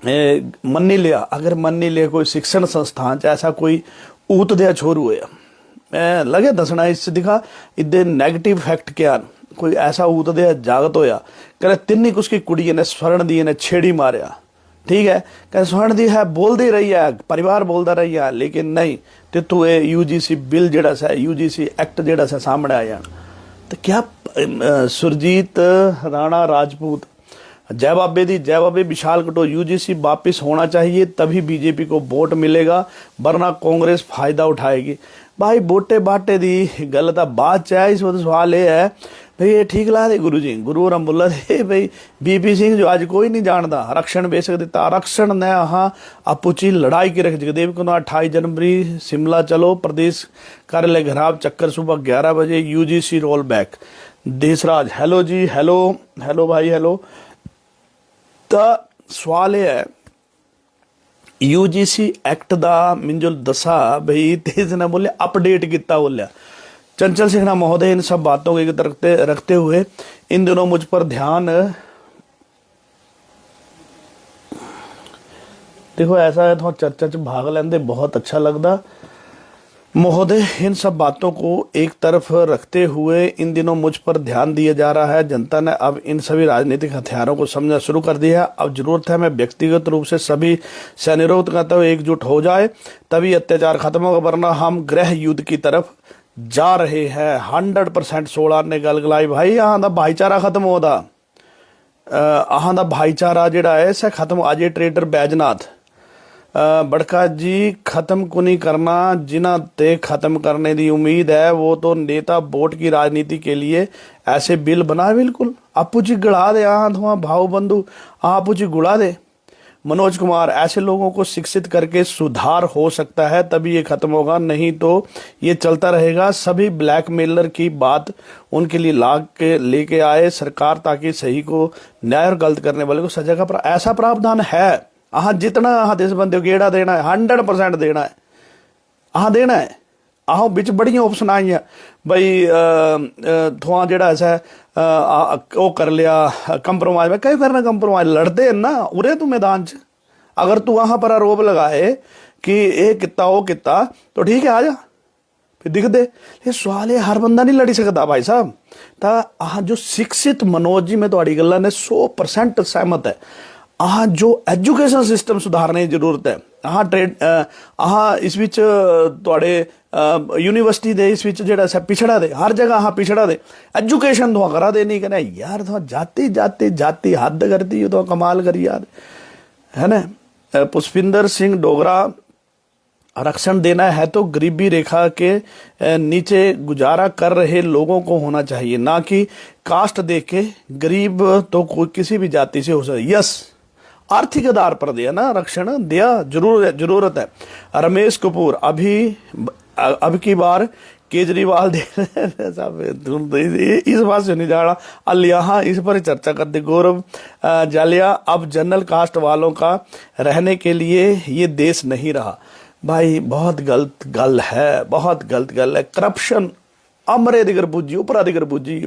मन्नी लिया, अगर मन्नी लिया कोई शिक्षण संस्थान ऐसा कोई ऊत दिया छोर होया, मैं लगे दसना इस दिखा इदे नैगेटिव फैक्ट क्या कोई ऐसा ऊत दिया जागत होया कह तिन्नी उसकी कुड़ी ने स्वर्ण दी ने छेड़ी मारिया। ठीक है, कह स्वर्ण दी है बोलती रही है, परिवार बोलता रही है, लेकिन नहीं तो तू ये UGC बिल जड़ा सा UGC एक्ट जड़ा सा सामने आया। तो क्या सुरजीत राणा राजपूत जय बाबे दी जय बाबे विशाल कटो UGC वापिस होना चाहिए तभी बीजेपी को वोट मिलेगा, वरना कांग्रेस फायदा उठाएगी। भाई वोटे बाटे दी गल तो बाद च है, इस वक्त सवाल ये है भाई ये ठीक ला दे गुरु जी। गुरु होरां बोला थे भाई BP सिंह जो अज कोई नहीं जानता आरक्षण बेशक दिता, आरक्षण ने हाँ आपू ची लड़ाई की रख। जगदेव को 28 जनवरी शिमला चलो, प्रदेश कार्यालय घराव चक्कर सुबह 11 बजे, UGC roll back. Deshraj hello जी, हेलो भाई हेलो। तो सवाल ये है UGC एक्ट दा मिंजो दसा भाई तेज ने बोले अपडेट किता बोलिया। चंचल सिन्हा महोदय इन सब बातों को रखते हुए इन दिनों मुझ पर ध्यान देखो ऐसा है तो चर्चा च भाग लेंदे बहुत अच्छा लगता। महोदय इन सब बातों को एक तरफ रखते हुए इन दिनों मुझ पर ध्यान दिया जा रहा है। जनता ने अब इन सभी राजनीतिक हथियारों को समझना शुरू कर दिया है। अब जरूरत है मैं व्यक्तिगत रूप से सभी से अनुरोध करता हूँ एकजुट हो जाए तभी अत्याचार खत्म होगा, वरना हम गृह युद्ध की तरफ जा रहे हैं। 100% 16 ने गल गलाई भाई यहाँ का भाईचारा खत्म होता, यहाँ का भाईचारा जोड़ा है इसे खत्म। अजय ट्रेडर बैजनाथ बड़का जी खत्म को नहीं करना, जिन्हें ते खत्म करने की उम्मीद है वो तो नेता वोट की राजनीति के लिए ऐसे बिल बना। बिल्कुल आपू जी गड़ा दे, हाँ धुआं भाव बंधु आपू जी गुड़ा दे। मनोज कुमार, ऐसे लोगों को शिक्षित करके सुधार हो सकता है, तभी ये खत्म होगा, नहीं तो ये चलता रहेगा। सभी ब्लैकमेलर की बात उनके लिए ला के लेके आए सरकार, ताकि सही को न्याय और गलत करने वाले को सजा का ऐसा प्रावधान है। अहाँ जितना अहाँ देश बंदे गेड़ा देना है 100% देना है, अहाँ देना है। आहो बिच बड़ियां ऑप्शन आई हैं बई, थोड़ा जड़ा ऐसा वो कर लिया कंप्रोमाइज में, कहीं करना कंप्रोमाइज, लड़ते हैं ना उरे तू मैदान च। अगर तू वहां पर आरोप लगाए कि ये किता वो किता तो ठीक है, आ जा फिर दिख दे। ये सवाल है, हर बंदा नहीं लड़ी सकता भाई साहब। तो आह जो शिक्षित मनोज जी, मैं थोड़ी गल्लां ने 100% सहमत है। आह जो एजुकेशन सिस्टम सुधारने की जरूरत है। आह ट्रेड आह इस विच थोड़े यूनिवर्सिटी दे इस विच जेड़ा सा पिछड़ा दे, हर जगह आह पिछड़ा दे एजुकेशन तो करा दे, नहीं कहना यार तो जाति जाति जाति हद करती है, तो कमाल करी यार, है ना। पुष्पिंदर सिंह डोगरा, आरक्षण देना है तो गरीबी रेखा के नीचे गुजारा कर रहे लोगों को होना चाहिए, ना कि कास्ट देख के। गरीब तो कोई किसी भी जाति से हो सकता है। यस, आर्थिक आधार पर दिया ना आरक्षण, दिया, जरूरत है। रमेश कपूर, अब की बार केजरीवाल दे इस बात से नहीं जा रहा, अल यहाँ इस पर चर्चा करते। गौरव जालिया, अब जनरल कास्ट वालों का रहने के लिए ये देश नहीं रहा। भाई बहुत गलत गल है, बहुत गलत गल है। करप्शन अमरे दिगर पुजी, उपरा दिगर पुजी।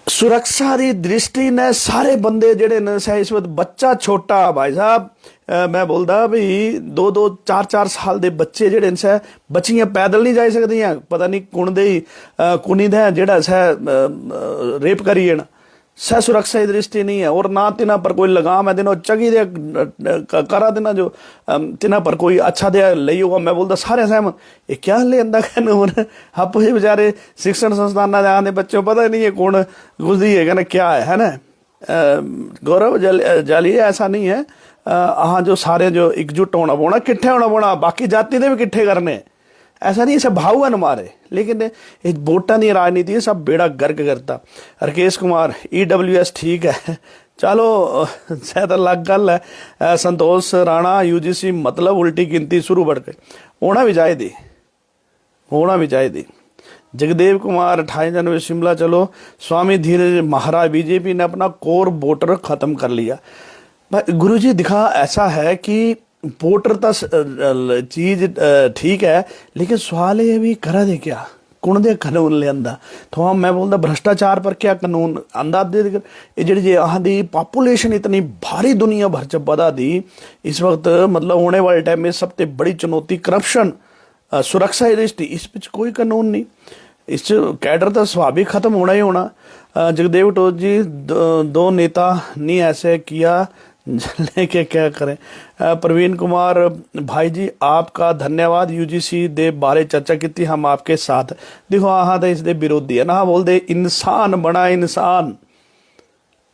सुरक्षा की दृष्टि ने सारे बंदे जेडे ने इस वक्त, बच्चा छोटा भाई साहब, मैं बोलता भी 2-2 4-4 साल के बच्चे जेडे ने बच्चियां पैदल नहीं जा सकदियां, पता नहीं कुण दे कुनी दे जेड़ा रेप करिए ना, सह सुरक्षा की दृष्टि नहीं है। और ना तिना पर कोई लगाम है, दिनों चगी दे करा देना जो तिना पर कोई अच्छा दे लई होगा। मैं बोलता सारे सहमत, ये क्या लेंदा कानून, आप बेचारे शिक्षण संस्थान जाने बच्चों पता नहीं है कौन गुजरी है ना, क्या है ना। गौरव जालिए, ऐसा नहीं है। हाँ जो सारे जो एकजुट होना पौना, किट्ठे होना पौना, बाकी जाति ने भी किट्ठे करने, ऐसा नहीं सब भाव है मारे, लेकिन वोटा की राजनीति सब बेड़ा गर्क करता। राकेश कुमार, EWS ठीक है, चलो शायद अलग गल है। संतोष राणा, UGC मतलब उल्टी गिनती शुरू बढ़ गई, होना भी चाहिए, होना भी चाहिए। जगदेव कुमार, 28 जनवरी शिमला चलो। स्वामी धीरज महाराज, बीजेपी ने अपना कोर वोटर खत्म कर लिया। गुरु जी दिखा ऐसा है कि वोटर तो चीज ठीक है, लेकिन सवाल ये भी करा दे क्या, कुण दे कानून लिया तो मैं बोलता भ्रष्टाचार पर क्या कानून आंदा दे। ये जी अहाँ दी पॉपुलेशन इतनी भारी दुनिया भर च बधा दी इस वक्त, मतलब होने वाले टाइम में सबसे बड़ी चुनौती करप्शन, सुरक्षा दृष्टि, इस पर कोई कानून नहीं। इस कैडर तो स्वाभाविक खत्म होना ही होना। जगदेव टोज जी, दो नेता नहीं ऐसे किया लेके क्या करें। प्रवीण कुमार, भाई जी आपका धन्यवाद, UGC दे बारे चर्चा की, हम आपके साथ। देखो अहाँ तो इसके विरोधी है ना, बोलते इंसान बना इंसान,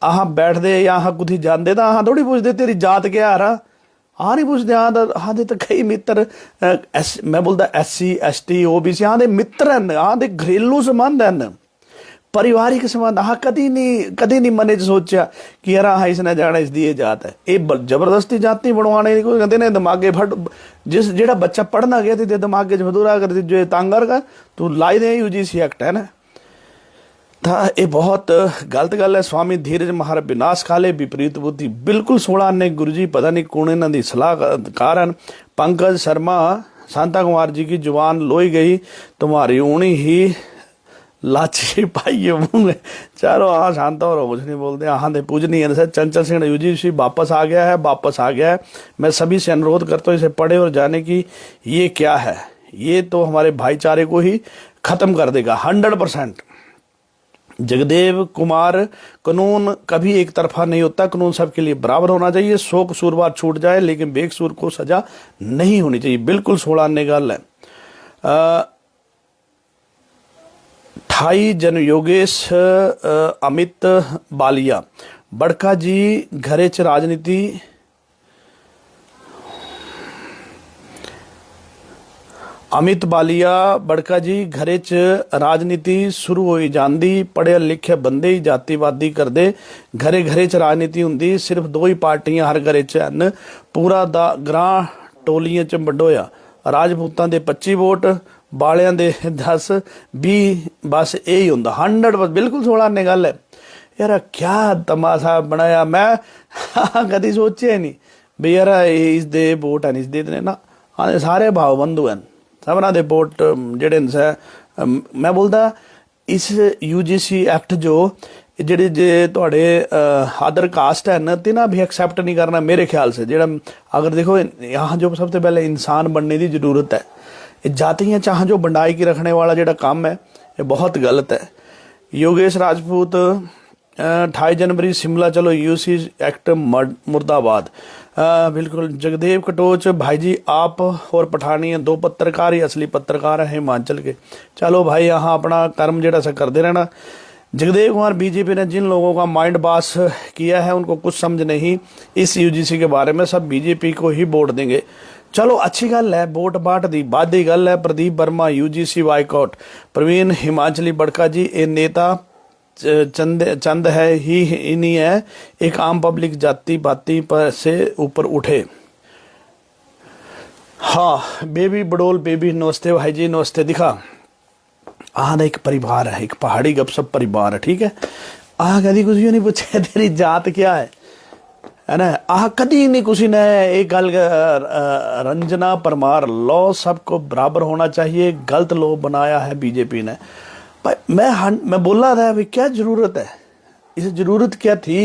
अहाँ बैठते या अहाँ कुछ जाते तो अहाँ थोड़ी पूछते तेरी जात क्या आ रहा, हाँ नहीं पूछते। हाँ दे तो कई मित्र मैं बोलता SC ST OBC हाँ दे मित्र हैं, हाँ दे घरेलू संबंध हैं, पारिवारिक संबंध। हाँ कदी नहीं मने सोचा कि यार हाँ इसने जाना इस दिए जात है, ये जबरदस्ती जाति बनवाने को कहते ने दिमागे फट। जिस जेड़ा बच्चा पढ़ना गया थी दिमागे मधुरा कर जो तांगर का तू लाई दे, UGC एक्ट है ना। था ये बहुत गलत गल है। स्वामी धीरज महाराज, विनाश काले विपरीत बुद्धि, बिल्कुल 16 ने गुरु जी पता नहीं कौन इन्हों की सलाहकार हैं। पंकज शर्मा, शांता कुमार जी की जुबान लोई गई, तुम्हारी ऊणी ही लाची पाई मुंह में। चलो हाँ शांता और कुछ नहीं बोलते, हाँ दे पूजनी है सर। चंचल सिंह, UGC वापस आ गया है, वापस आ गया है। मैं सभी से अनुरोध करता हूँ इसे पढ़े और जाने की ये क्या है, ये तो हमारे भाईचारे को ही खत्म कर देगा 100%। जगदेव कुमार, कानून कभी एक तरफा नहीं होता, कानून सबके लिए बराबर होना चाहिए। 100 कसूरवार छूट जाए लेकिन बेकसूर को सजा नहीं होनी चाहिए, बिल्कुल 16 ने गल है। 28 जन योगेश अमित बालिया, बड़का जी घरे च राजनीति अमित बालिया बड़का जी घरे च राजनीति शुरू होई जांदी, पढ़े लिखे बंदे ही जातिवादी करदे, घरे घरे च राजनीति हुंदी, सिर्फ दो ही पार्टियां हर घरे च हन, पूरा दा ग्रां टोलियां च बंडोया, राजपूतां दे 25 वोट, बालियां दे 10 20, बस यही हुंदा 100। बिल्कुल 16 ने गल है यार, क्या तमाशा बनाया। मैं कदी सोचे नहीं भी यार इसदे वोट हैं, इसदे इतने ना आने सारे भाव बंधु हैं, सबना दे वोट जेडे मैं बोलता इस UGC एक्ट जो जेडे जे थोड़े अदर कास्ट है ना तिना भी एक्सैप्ट नहीं करना मेरे ख्याल से। जेड़ा अगर देखो यहाँ जो सबसे पहले इंसान बनने की जरूरत है, जातियाँ चाह जो बंडाई की रखने वाला जेड़ा काम है ये बहुत गलत है। योगेश राजपूत 28 जनवरी शिमला चलो UGC एक्ट मुर्दाबाद। बिल्कुल जगदेव कटोच भाई जी आप और पठानी दो पत्रकार ही असली पत्रकार हैं हिमाचल के। चलो भाई यहाँ अपना कर्म जेड़ा सा करते रहना। जगदेव कुमार बीजेपी ने जिन लोगों का माइंड वॉश किया है उनको कुछ समझ नहीं इस UGC के बारे में, सब बीजेपी को ही वोट देंगे। चलो अच्छी गल है, वोट बाट दी बाद दी गल है। प्रदीप वर्मा UGC बाइकआउट। प्रवीण हिमाचली बड़का जी ये नेता चंद है ही नहीं है, एक आम पब्लिक जाति पाति पर से ऊपर उठे। हाँ बेबी बडोल बेबी नमस्ते भाई जी नमस्ते। दिखा आह एक परिवार है, एक पहाड़ी गपशप परिवार है, ठीक है। आह कभी कुछ नहीं पूछे तेरी जात क्या है ना। आह कभी नहीं किसी ने एक गल रंजना परमार लॉ सबको बराबर होना चाहिए, गलत लॉ बनाया है बीजेपी ने। भाई मैं बोला था भाई क्या ज़रूरत है, इसे ज़रूरत क्या थी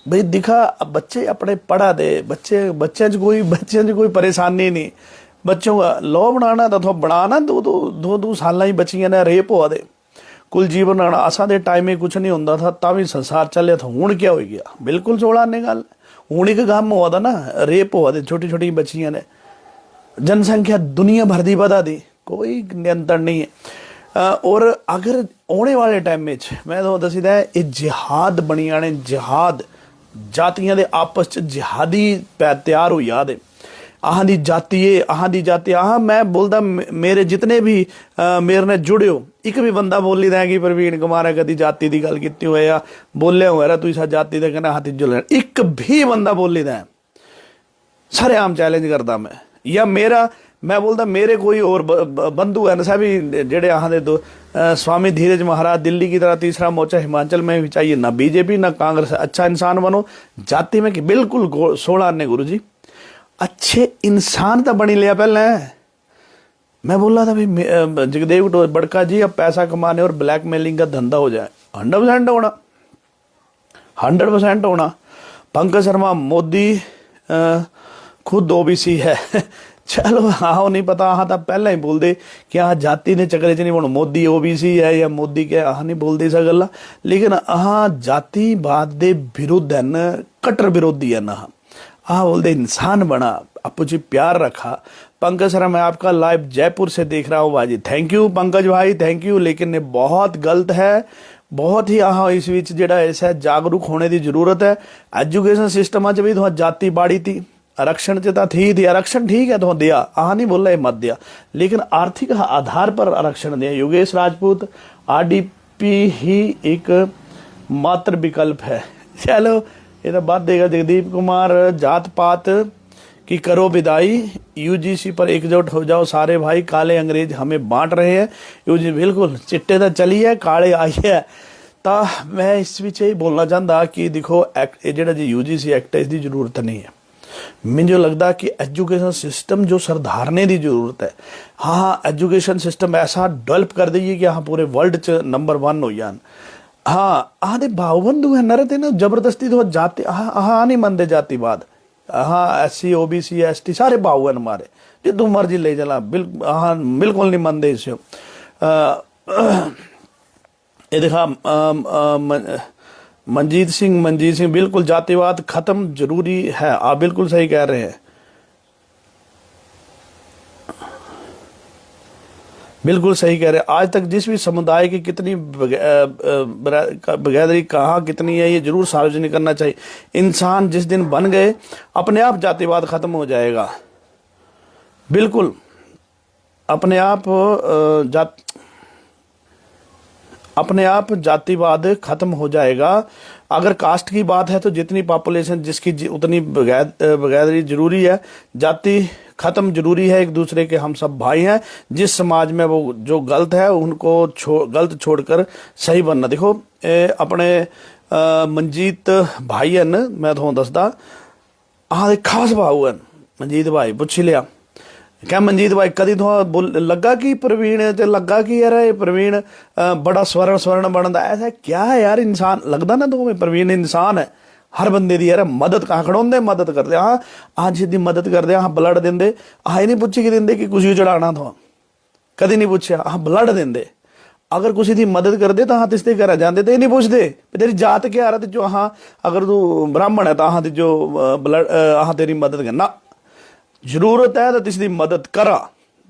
भाई। दिखा बच्चे अपने पढ़ा दे, बच्चे कोई परेशानी नहीं, बच्चों का लॉ बनाना तो बनाना दो साल ही बच्चियां ने रेप हुआ दे कुल जीवन असा दे टाइम में कुछ नहीं होंदा था ता भी संसार चलिया था। हुण क्या हो गया, बिल्कुल 16 ने गल हुण एक गम हुआ था ना, रेप हुआ दे छोटी छोटी बच्चियां ने, जनसंख्या दुनिया भर दी बधा दी, कोई नियंत्रण नहीं है। और अगर आने वाले टाइम में मैं तो दसीदा है ये जिहाद बनी आने, जिहाद जातियां दे आपस च जिहादी तैयार हो याद है। आह दी जाति आह मैं बोलता मेरे जितने भी मेरे ने जुड़े हो एक भी बंदा बोली दा कि प्रवीण कुमार कदी जाति की गल की हो या बोलिया हुआ तू इस जाति का कहना हाथी जुल, एक भी बंदा बोली दा सारे आम चैलेंज करता मैं। या मैं बोलता मेरे कोई और बंधु है ना भी जेडे आह दे दो स्वामी धीरज महाराज दिल्ली की तरह तीसरा मोर्चा हिमाचल में भी चाहिए, ना बीजेपी ना कांग्रेस। अच्छा इंसान बनो, जाति में कि बिल्कुल 16 ने गुरु जी अच्छे इंसान तो बनी लिया पहले। मैं बोला था भाई जगदेव बड़का जी अब पैसा कमाने और ब्लैकमेलिंग का धंधा हो जाए, 100% होना, 100% होना। पंकज शर्मा मोदी खुद OBC है चलो हाँ नहीं पता, हाँ तो पहले ही बोल दे कि हाँ जाति ने चक्कर च नहीं बोल मोदी OBC है या मोदी के हाँ नहीं बोल दे सा गल्ला, लेकिन हाँ जातिवाद के विरुद्ध है न, कट्टर विरोधी है ना। हाँ बोलते इंसान बना, आपको जी प्यार रखा। पंकज सर मैं आपका लाइव जयपुर से देख रहा हूँ भाजी, थैंक यू पंकज भाई थैंक यू। लेकिन ये बहुत गलत है, बहुत ही हाँ इस विच जेड़ा ऐसा जागरूक होने की जरूरत है। एजुकेशन सिस्टम च भी तो जाति बाड़ी थी, आरक्षण च थी आरक्षण ठीक है तो दिया, आह नहीं बोला ये मत दिया, लेकिन आर्थिक आधार पर आरक्षण दिया। योगेश राजपूत RDP ही एक मात्र विकल्प है। चलो ये तो बात देगा। जगदीप कुमार जात पात की करो विदाई, UGC पर एकजुट हो जाओ सारे भाई, काले अंग्रेज हमें बांट रहे हैं। UGC बिल्कुल चिट्टे तो चली है काले आई है। तो मैं इस विच ही बोलना चाहता कि देखो एक्ट जो UGC एक्ट है इसकी जरूरत नहीं है। मुझे लगता कि एजुकेशन सिस्टम जो सुधारने की जरूरत है। हाँ एजुकेशन सिस्टम ऐसा डेवलप कर दीजिए कि हाँ पूरे वर्ल्ड च नंबर 1 हो जान। हाँ आह दे भाव बंधु है नरे ते ना जबरदस्ती तो जाति हाँ नहीं मनते जातिवाद। हाँ SC OBC ST सारे भाव हैं हमारे, जितू मर्जी ले चला हाँ बिल्कुल नहीं मनते इसे। ये देखा मनजीत सिंह बिल्कुल जातिवाद खत्म जरूरी है, आप बिल्कुल सही कह रहे हैं, बिल्कुल सही कह रहे हैं। आज तक जिस भी समुदाय की कितनी बगैदरी कहाँ कितनी है ये जरूर सार्वजनिक करना चाहिए। इंसान जिस दिन बन गए अपने आप जातिवाद खत्म हो जाएगा। बिल्कुल अपने आप जातिवाद खत्म हो जाएगा। अगर कास्ट की बात है तो जितनी पॉपुलेशन जिसकी उतनी बगैदरी जरूरी है, जाति खत्म जरूरी है। एक दूसरे के हम सब भाई हैं। जिस समाज में वो जो गलत है उनको गलत छोड़कर सही बनना। देखो अपने मनजीत भाई हैं, मैं तुहानू दसदा, आह खास भाऊ हैं मनजीत भाई। पुछ लिया क्या मनजीत भाई कदी तो लगा कि प्रवीण ते लगा कि यार ये प्रवीण बड़ा स्वर्ण बनता, ऐसा क्या है यार? इंसान लगता ना तो प्रवीण इंसान है हर बंदे दी यार मदद कहाँ खड़ोंदे मदद करते। हाँ हाँ जिसकी मदद करते हाँ ब्लड देंदे। हाँ ये नहीं पुछी कि देंदे कि कुछ चढ़ाना तो कदी नहीं पूछा। हाँ ब्लड देंदे। अगर किसी की मदद करते तो हाँ तिसते घर जाते तो ये नहीं पूछते तेरी जात क्या रहा जो हाँ अगर तू ब्राह्मण है तो हाँ जो ब्लड हाँ तेरी मदद करना जरूरत है तो तिसकी मदद करा।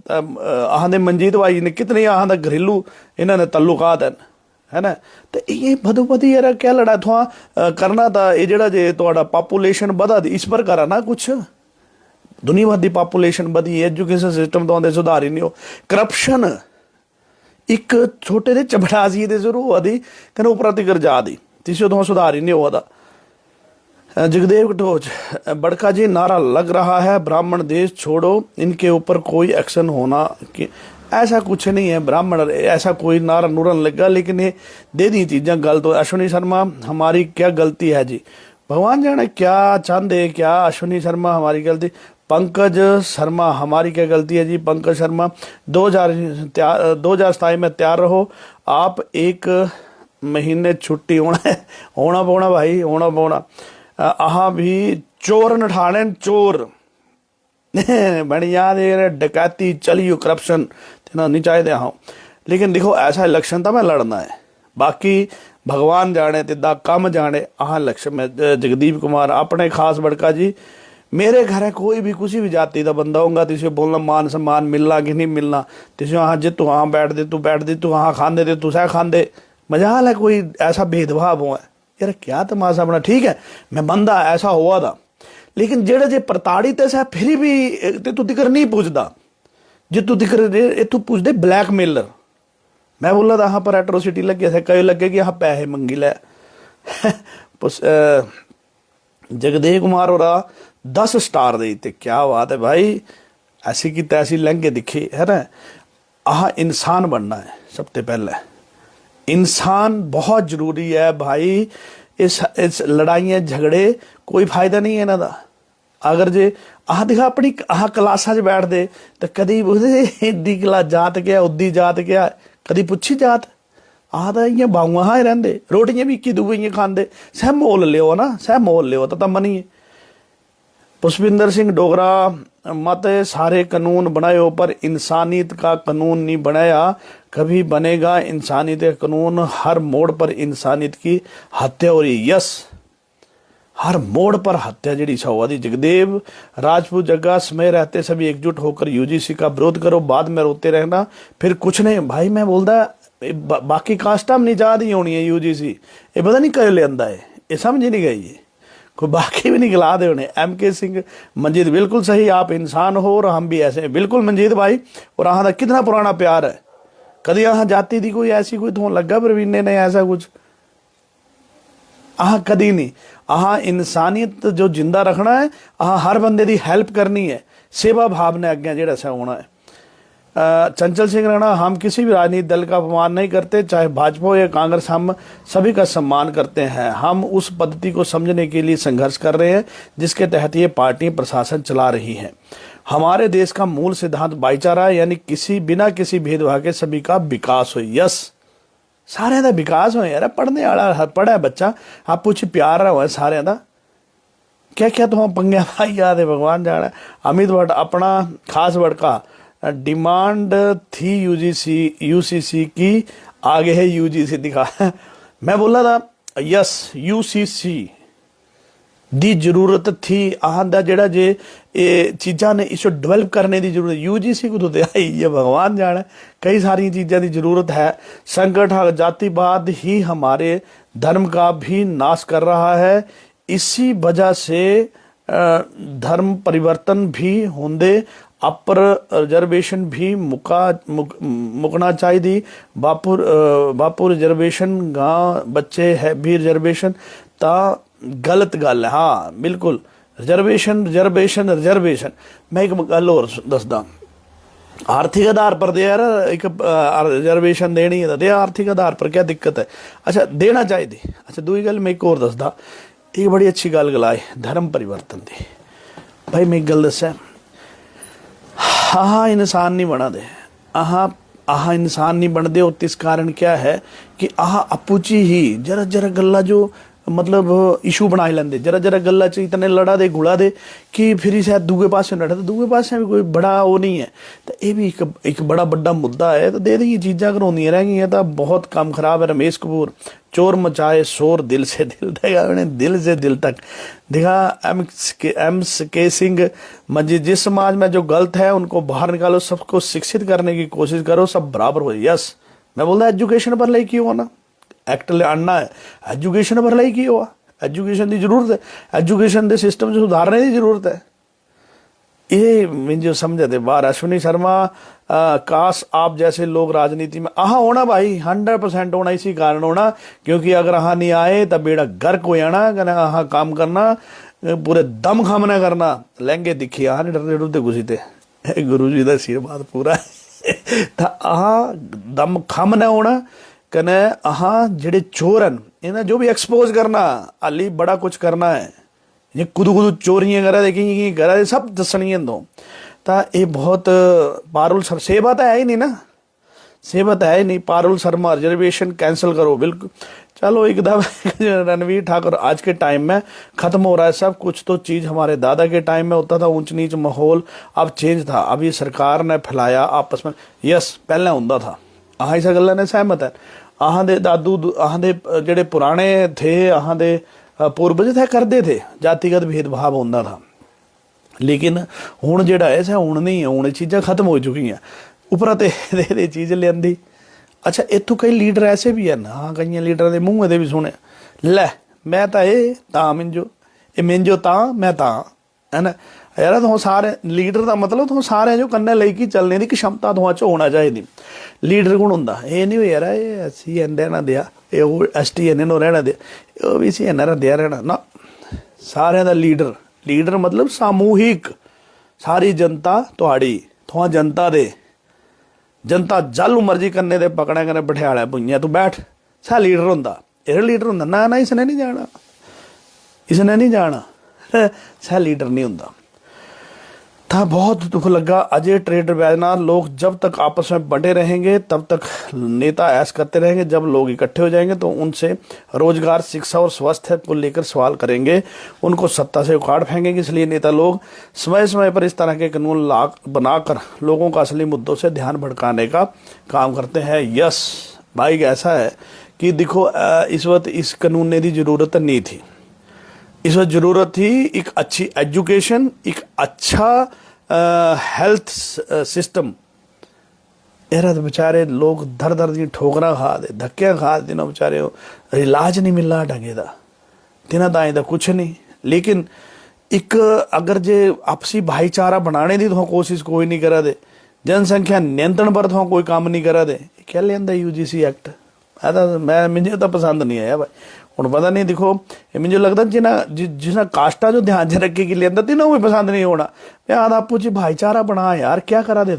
आह ने मनजीत भाई ने कितने आह का घरेलू इन्होंने तल्लुकात है ना। तो ये बदोबदी यार क्या लड़ा थोड़ा करना था। ये जरा जे थोड़ा पॉपुलेशन बधा दी इस पर करा ना कुछ। दुनिया भर की पॉपुलेशन बधी, एजुकेशन सिस्टम तो आते सुधार ही नहीं हो। करप्शन एक छोटे जे चपड़ासी दे शुरू हुआ दी कने ऊपर तिकर जा दी तीसरे तो सुधार ही नहीं हुआ था। जगदेव कटोच बड़का जी नारा लग रहा है ब्राह्मण देश छोड़ो, इनके ऊपर कोई एक्शन होना कि ऐसा कुछ नहीं है। ब्राह्मण ऐसा कोई नारा नूरन लगा, लेकिन ये दे दी चीज़ें गलत हो। अश्विनी शर्मा हमारी क्या गलती है जी? भगवान जाने क्या चाहते क्या। अश्विनी शर्मा हमारी गलती। पंकज शर्मा हमारी क्या गलती है जी? पंकज शर्मा 2027 में तैयार रहो। आप एक महीने छुट्टी होना पौना भाई, होना पौना। आह भी चोर नठाने चोर बड़ी याद डकैती चली करप्शन तेना नहीं चाहते हाँ। लेकिन देखो ऐसा इलेक्शन तो मैं लड़ना है, बाकी भगवान जाने तिदा कम जाने। आह इलेक्शन में जगदीप कुमार अपने खास बड़का जी मेरे घर है कोई भी किसी भी जाति का बंदा होगा तिसे बोलना मान सम्मान मिलना कि नहीं मिलना। तिसे हाँ जे तू हाँ बैठ दे तू हाँ खांदे दे तू सह खांदे मजाल है कोई ऐसा भेदभाव हुआ है यार क्या तमाशा अपना। ठीक है मैं बंदा ऐसा हुआ था, लेकिन जेड़े जे प्रताड़ित है फिर भी तू दिक्र नहीं पूछता। जे तू दिक्र तू पूछते ब्लैकमेलर। मैं बोला था हाँ पर एट्रोसिटी लगे थे कई लगे कि हाँ पैसे मंगी लै जगदेव कुमार और 10 स्टार देते। क्या बात है भाई, ऐसी की तैसी लहंगे दिखे है ना। आह इंसान बनना है सबसे पहले, इंसान बहुत जरूरी है भाई। इस लड़ाइयाँ झगड़े कोई फायदा नहीं है इन्हों का। अगर जे आह दिखा अपनी आह क्लासा च बैठ दे तो कदी पुछदे इदी क्लास जात क्या उदी जात क्या, कदी पुछी जात। आह तो इं बाऊआ हाँ रहिंदे रोटियां भी इक्की दूए खांदे। सह मोल लियो ना, सह मोल लियो तो मनीए। पुष्पिंदर सिंह डोगरा मत सारे कानून बनाए पर इंसानियत का कानून नहीं बनाया, कभी बनेगा इंसानियत का कानून। हर मोड़ पर इंसानियत की हत्या हो रही। यस हर मोड़ पर हत्या जी हुआ थी। जगदेव राजपूत जगह समय रहते सभी एकजुट होकर यूजीसी का विरोध करो, बाद में रोते रहना फिर कुछ नहीं। भाई मैं बोलता बाकी कास्टा में नहीं जा रही होनी है यूजीसी, ये पता नहीं कह लिया है, ये समझ ही नहीं गई है। कोई बाकी भी नहीं गिला दे उन्हें। MK सिंह मंजीत बिल्कुल सही, आप इंसान हो और हम भी ऐसे हैं। बिल्कुल मंजीत भाई, और अहाँ का कितना पुराना प्यार है। कभी अहाँ जाती थी कोई ऐसी कोई तो लगा प्रवीण ने ऐसा कुछ अहाँ कदी नहीं। अहाँ इंसानियत जो जिंदा रखना है, अहाँ हर बंदे की हेल्प करनी है, सेवा भाव ने अगे जो ऐसा होना है। चंचल सिंह राणा हम किसी भी राजनीतिक दल का अपमान नहीं करते, चाहे भाजपा हो या कांग्रेस, हम सभी का सम्मान करते हैं। हम उस पद्धति को समझने के लिए संघर्ष कर रहे हैं जिसके तहत ये पार्टी प्रशासन चला रही है। हमारे देश का मूल सिद्धांत भाईचारा है, यानी बिना किसी भेदभाव के सभी का विकास हो। यस सारे का विकास हो यार। पढ़ने वाला पढ़ा बच्चा आप कुछ प्यार हो सारे का। क्या क्या तो पंगे भाई याद है भगवान जाना। अमित भट्ट अपना खास बड़का डिमांड थी यूसीसी की, आगे है यूजीसी दिखा। मैं बोला था यस यूसीसी दी जरूरत थी। आह दा जेड़ा जे चीज़ा ने इसको डेवलप करने की जरूरत यूजीसी को तो आई ये भगवान जाने। कई सारी चीज़ों की जरूरत है। संकट जातिवाद ही हमारे धर्म का भी नाश कर रहा है, इसी वजह से धर्म परिवर्तन भी होंदे अपर रिजर्वेशन भी मुकना चाहिए। बापू रिजर्वेशन गांव बच्चे है भी रिजर्वेशन ता गलत गल है। हाँ बिल्कुल, रिजर्वेशन रिजर्वेशन रिजर्वेशन। मैं एक गल होर दसदा, आर्थिक आधार पर दे यार, एक रिजर्वेशन देनी है दे आर्थिक आधार पर, क्या दिक्कत है? अच्छा देना चाहिए। अच्छा दूई गल मैं एक होर दसदा, एक बड़ी अच्छी गल गलाए धर्म परिवर्तन दी। भाई मैं एक गल दसा, आह इंसान नहीं बना दे, आह इंसान नहीं बनते। और इस कारण क्या है कि आह अपूची ही जरा जरा गल्ला जो मतलब इशू बना लेंदे, जरा जरा गल्ला च इतने लड़ा दे गुड़ा दे कि फिर ही शायद दूए पासे लड़ा, तो दूए पासे भी कोई बड़ा वो नहीं है। तो ये भी एक बड़ा बड़ा मुद्दा है। तो दे दी चीज़ां करवाउंदियां रह गई, तो बहुत काम खराब है। रमेश कपूर चोर मचाए शोर दिल से दिल देगा, उन्हें दिल से दिल तक देखा। MK सिंह मस्जिद, जिस समाज में जो गलत है उनको बाहर निकालो, सबको शिक्षित करने की कोशिश करो, सब बराबर हो। यस मैं बोलता एजुकेशन पर ले क्यों होना, एक्ट आना है एजुकेशन पर लाई की हुआ, एजुकेशन की जरूरत है, एजुकेशन के सिस्टम से सुधारने की जरूरत है। ये मुझे समझते बाहर। अश्विनी शर्मा काश आप जैसे लोग राजनीति में होना भाई 100% होना, इसी कारण होना क्योंकि अगर नहीं आए तो बेड़ा गर्क हो जाना। कहना काम करना पूरे दम खमना करना, लहंगे दिखी नहीं डरते डरते घुसी थे गुरु जी का आशीर्वाद पूरा दम खम न होना। कने जेड़े चोर हैं इन्हें जो भी एक्सपोज करना, हाली बड़ा कुछ करना है। ये कुदू चोरियां करा दे कि करा दे सब दसनियां दो। तो ये बहुत पारुल सर सेवा तो है ही नहीं ना, सेवा तो है ही नहीं। पारुल शर्मा रिजर्वेशन कैंसिल करो बिल्कुल। चलो एकदम रणवीर ठाकुर आज के टाइम में खत्म हो रहा है सब कुछ। तो चीज़ हमारे दादा के टाइम में होता था ऊंच नीच माहौल, अब चेंज था। अब ये सरकार ने फैलाया आपस में। यस पहले होता था, इस गल्ला ने सहमत है। दे दादू दे जेड़े पुराने थे, दे पूर्वज थे करते थे, जातिगत भेदभाव होता था। लेकिन हुण जेड़ा है हुण नहीं है, हुण चीज़ां खत्म हो चुकी हैं। उपरा ते चीज़ लियांदी। अच्छा इत्थों कई लीडर ऐसे भी हैं, कई लीडर के मूँह दे भी सुने, लै मैं तो ये तां मिंजो, ये मिंजो तां मैं तां, है ना यार। तुम सारे लीडर का मतलब तुम सारे जो कन्ने लेके चलने की क्षमता तुम च होना चाहिए। लीडर कौन होंदा, ये नहीं हो यार ये सी एन रहना दिया, ये ST एन रहना दिया, वो भी सी एन दिया रहना ना। सारे का लीडर मतलब सामूहिक, सारी जनता तुहाड़ी, तुहां जनता दे, जनता जल मर्जी करने दे पकड़े कने बिठाया पुइयां तू बैठ, सा लीडर होंदा। ये लीडर होंदा ना इसने नहीं जाना, इसने नहीं जाना, सा लीडर नहीं होंदा। था बहुत दुख लगा। अजय ट्रेडर बैजनाथ, लोग जब तक आपस में बंटे रहेंगे तब तक नेता ऐश करते रहेंगे। जब लोग इकट्ठे हो जाएंगे तो उनसे रोजगार, शिक्षा और स्वास्थ्य को लेकर सवाल करेंगे, उनको सत्ता से उखाड़ फेंकेंगे। इसलिए नेता लोग समय समय पर इस तरह के कानून बनाकर लोगों का असली मुद्दों से ध्यान भटकाने का काम करते हैं। यस भाई ऐसा है कि देखो इस वक्त इस कानून की जरूरत नहीं थी। इस वक्त जरूरत थी एक अच्छी एजुकेशन, एक अच्छा हेल्थ सिस्टम। यार बेचारे लोग दर दर दी ठोकरा खा दे, धक्के खा दे, बेचारे इलाज नहीं मिल रहा ढंगे का, तिना ताई का कुछ नहीं। लेकिन एक अगर जे आपसी भाईचारा बनाने की तो कोशिश कोई नहीं करा दे, जनसंख्या नियंत्रण पर तो कोई काम नहीं करा दे, क्या लिया UGC एक्ट मैं मुझे तो पसंद नहीं आया भाई। हूँ पता नहीं देखो मुझे लगता जिन्हें कास्टा जो ध्यान च रखे कि लिया तिन्हों भी पसंद नहीं होना। यार आपू जी भाईचारा बना यार, क्या करा दे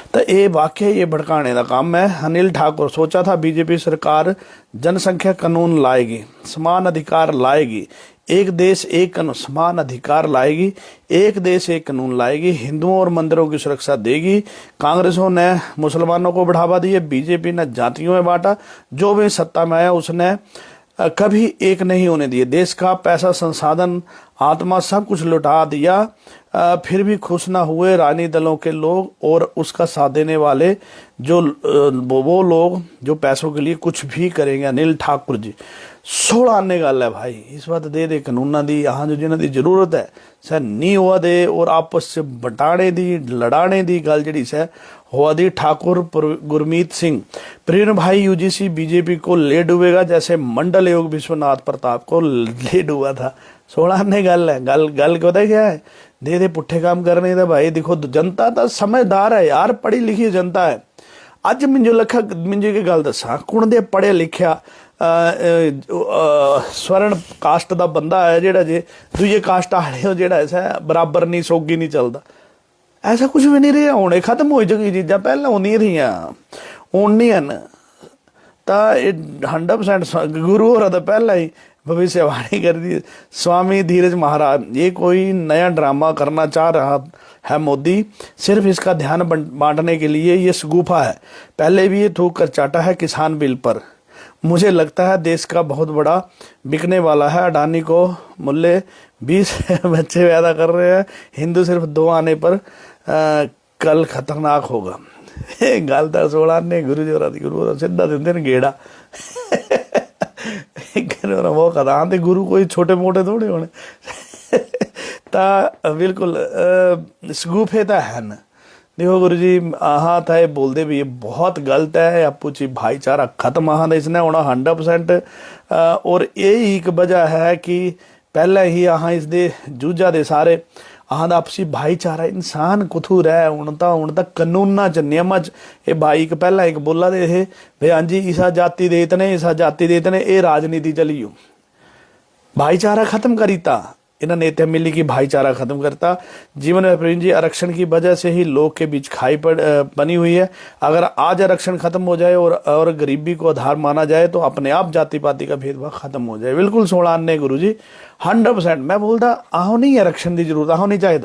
तो ये वाकई ये भड़काने का काम है। अनिल ठाकुर, सोचा था बीजेपी सरकार जनसंख्या कानून लाएगी, समान अधिकार लाएगी, एक देश एक कानून, समान अधिकार लाएगी, एक देश एक कानून लाएगी, हिंदुओं और मंदिरों की सुरक्षा देगी। कांग्रेसों ने मुसलमानों को बढ़ावा दिए, बीजेपी ने जातियों में बांटा, जो भी सत्ता में आया उसने कभी एक नहीं होने दिए। देश का पैसा, संसाधन, आत्मा सब कुछ लुटा दिया, फिर भी खुश ना हुए राजनीतिक दलों के लोग और उसका साथ देने वाले। जो वो लोग जो पैसों के लिए कुछ भी करेंगे। अनिल ठाकुर जी 16 आने गल है भाई, इस बात दे कानूना दी यहाँ जो जिन्हों की जरूरत है सर नहीं हुआ दे, और आपस च बटाने दी लड़ाने दी गल जी सर हुआ दी। ठाकुर गुरमीत सिंह प्रवीण भाई यूजीसी बीजेपी को ले डूबेगा जैसे मंडल योग विश्वनाथ प्रताप को ले डूबा था। 16 आने गल है, गल गल पता क्या है, दे पुट्ठे काम करने का भाई। देखो जनता तो समझदार है यार, पढ़ी लिखी जनता है। अज मिंजो लखा मिंजो की गल दसा, कुण दे पढ़िया लिखिया स्वर्ण कास्ट का बंदा है जेड़ा जे दूजे कास्ट वाले जेड़ा ऐसा बराबर नहीं सोगी नहीं चलता, ऐसा कुछ भी नहीं रहा। हुणे खत्म हो चुकी चीज़ां, पहले होंदियां रही हुण नहीं हैं। तो 100% गुरु होर तो पहला ही भविष्यवाणी कर दी। स्वामी धीरज महाराज, ये कोई नया ड्रामा करना चाह रहा है मोदी, सिर्फ इसका ध्यान बांटने के लिए ये शगुफा है। पहले भी ये थूक कर चाटा है किसान बिल पर। मुझे लगता है देश का बहुत बड़ा बिकने वाला है। अडानी को मुल्ले 20 बच्चे पैदा कर रहे हैं, हिंदू सिर्फ 2 आने पर कल खतरनाक होगा। गल तो 16 ने गुरु जी होर गुरु सीधा देंदे ने गेड़ा वो कदा ते गुरु कोई छोटे मोटे थोड़े होने। तो बिल्कुल शगुफे तो हैं। देखो गुरु जी अहाँ था ये बोलते भी ये बहुत गलत है, आपू ची भाईचारा खत्म अहाँ इसने होना 100%। और यही एक वजह है कि पहले ही अहाँ इस दे जूझा दे सारे अहाँ आपसी भाईचारा इंसान कुथू रह हूँ तो कानूना च नियमां च ये भाई एक पहला एक बोला दे थे भाई हाँ जी इसा जाति दे इतने इसा जाति दे इतने, ये राजनीति चली हो, भाईचारा खत्म करीता इन्होंने नेता मिली की भाईचारा खत्म करता। जीवन में प्रवीण जी आरक्षण की वजह से ही लोग के बीच खाई बनी हुई है। अगर आज आरक्षण खत्म हो जाए और गरीबी को आधार माना जाए तो अपने आप जाति पाति का भेदभाव खत्म हो जाए। बिल्कुल 16 ने गुरु जी 100%। मैं बोलता आहो नहीं आरक्षण की जरूरत, आहो नहीं चाहिए,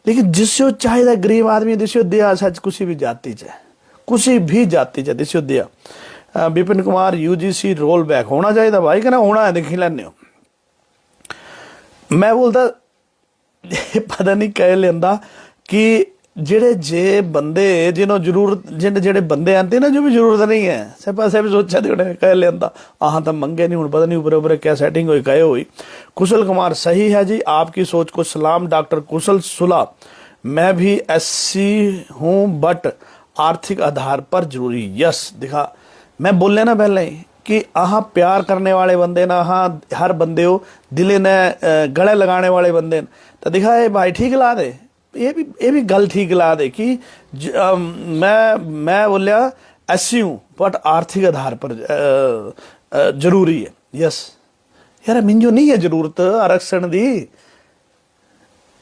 लेकिन जिससे चाहिए गरीब आदमी दिसो दिया सच किसी भी जाति च किसी भी जाति च दिसो दिया। Vipin Kumar UGC roll back होना चाहिए भाई, कहना होना है देखी लैने हो। मैं बोलता पता नहीं कह लेंदा कि जेड़े जे बंदे जिन्हों जरूरत जेड़े बंदे आते ना जो भी जरूरत नहीं है से पासे भी सोचा दे उन्हें कह लेंदा आह तो मंगे नहीं हूँ, पता नहीं ऊपर ऊपर क्या सेटिंग हुई कहे हुई। कुशल कुमार सही है जी, आपकी सोच को सलाम। डॉक्टर कुशल सुला, मैं भी एससी हूँ बट आर्थिक आधार पर जरूरी। यस दिखा मैं बोले ना पहले ही कि आह प्यार करने वाले बंदे ना आह हर बंदे हो दिले ने गले लगाने वाले बंदे तो दिखा ये भाई ठीक ला दे, ये भी गल ठीक ला दे कि मैं बोलिया एससी हूँ बट आर्थिक आधार पर जरूरी है। यस यार मिंजो नहीं है जरूरत आरक्षण दी,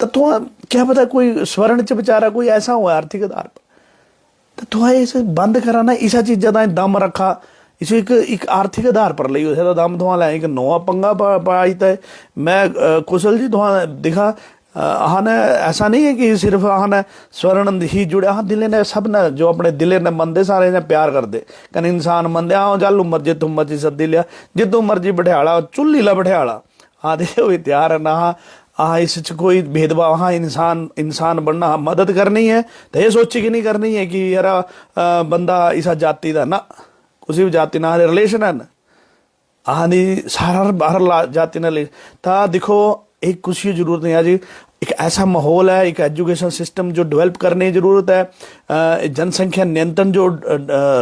तो क्या पता कोई स्वर्ण च बेचारा कोई ऐसा हुआ आर्थिक आधार पर, तो इसे बंद कराना इसा चीज़ा का दम रखा इसे एक आर्थिक आधार पर ली उसे दम धुआं लाए एक नवा पंगा पाई है। मैं कुशल जी धुआं दिखा आह ने ऐसा नहीं है कि सिर्फ आह ने स्वर्ण ही जुड़े, हाँ दिले ने सब ने जो अपने दिले ने मंदे सारे ने प्यार कर दे कन इंसान मंदे आओ चल उमर जे तुम मर्जी सदी लिया जितों मर्जी बैठाला चुल्ली ला बैठाला हाँ दे हुई तैयार है ना। हाँ इस कोई भेदभाव, हाँ इंसान बनना, हाँ मदद करनी है तो ये सोची कि नहीं करनी है कि यार बंदा इसा जाति का ना किसी भी जाति ना रिलेशन है ना हाँ दी सारा हर जाति ना ले था। देखो एक कुछ की जरूरत नहीं है जी, एक ऐसा माहौल है, एक एजुकेशन सिस्टम जो डेवलप करने की जरूरत है, जनसंख्या नियंत्रण जो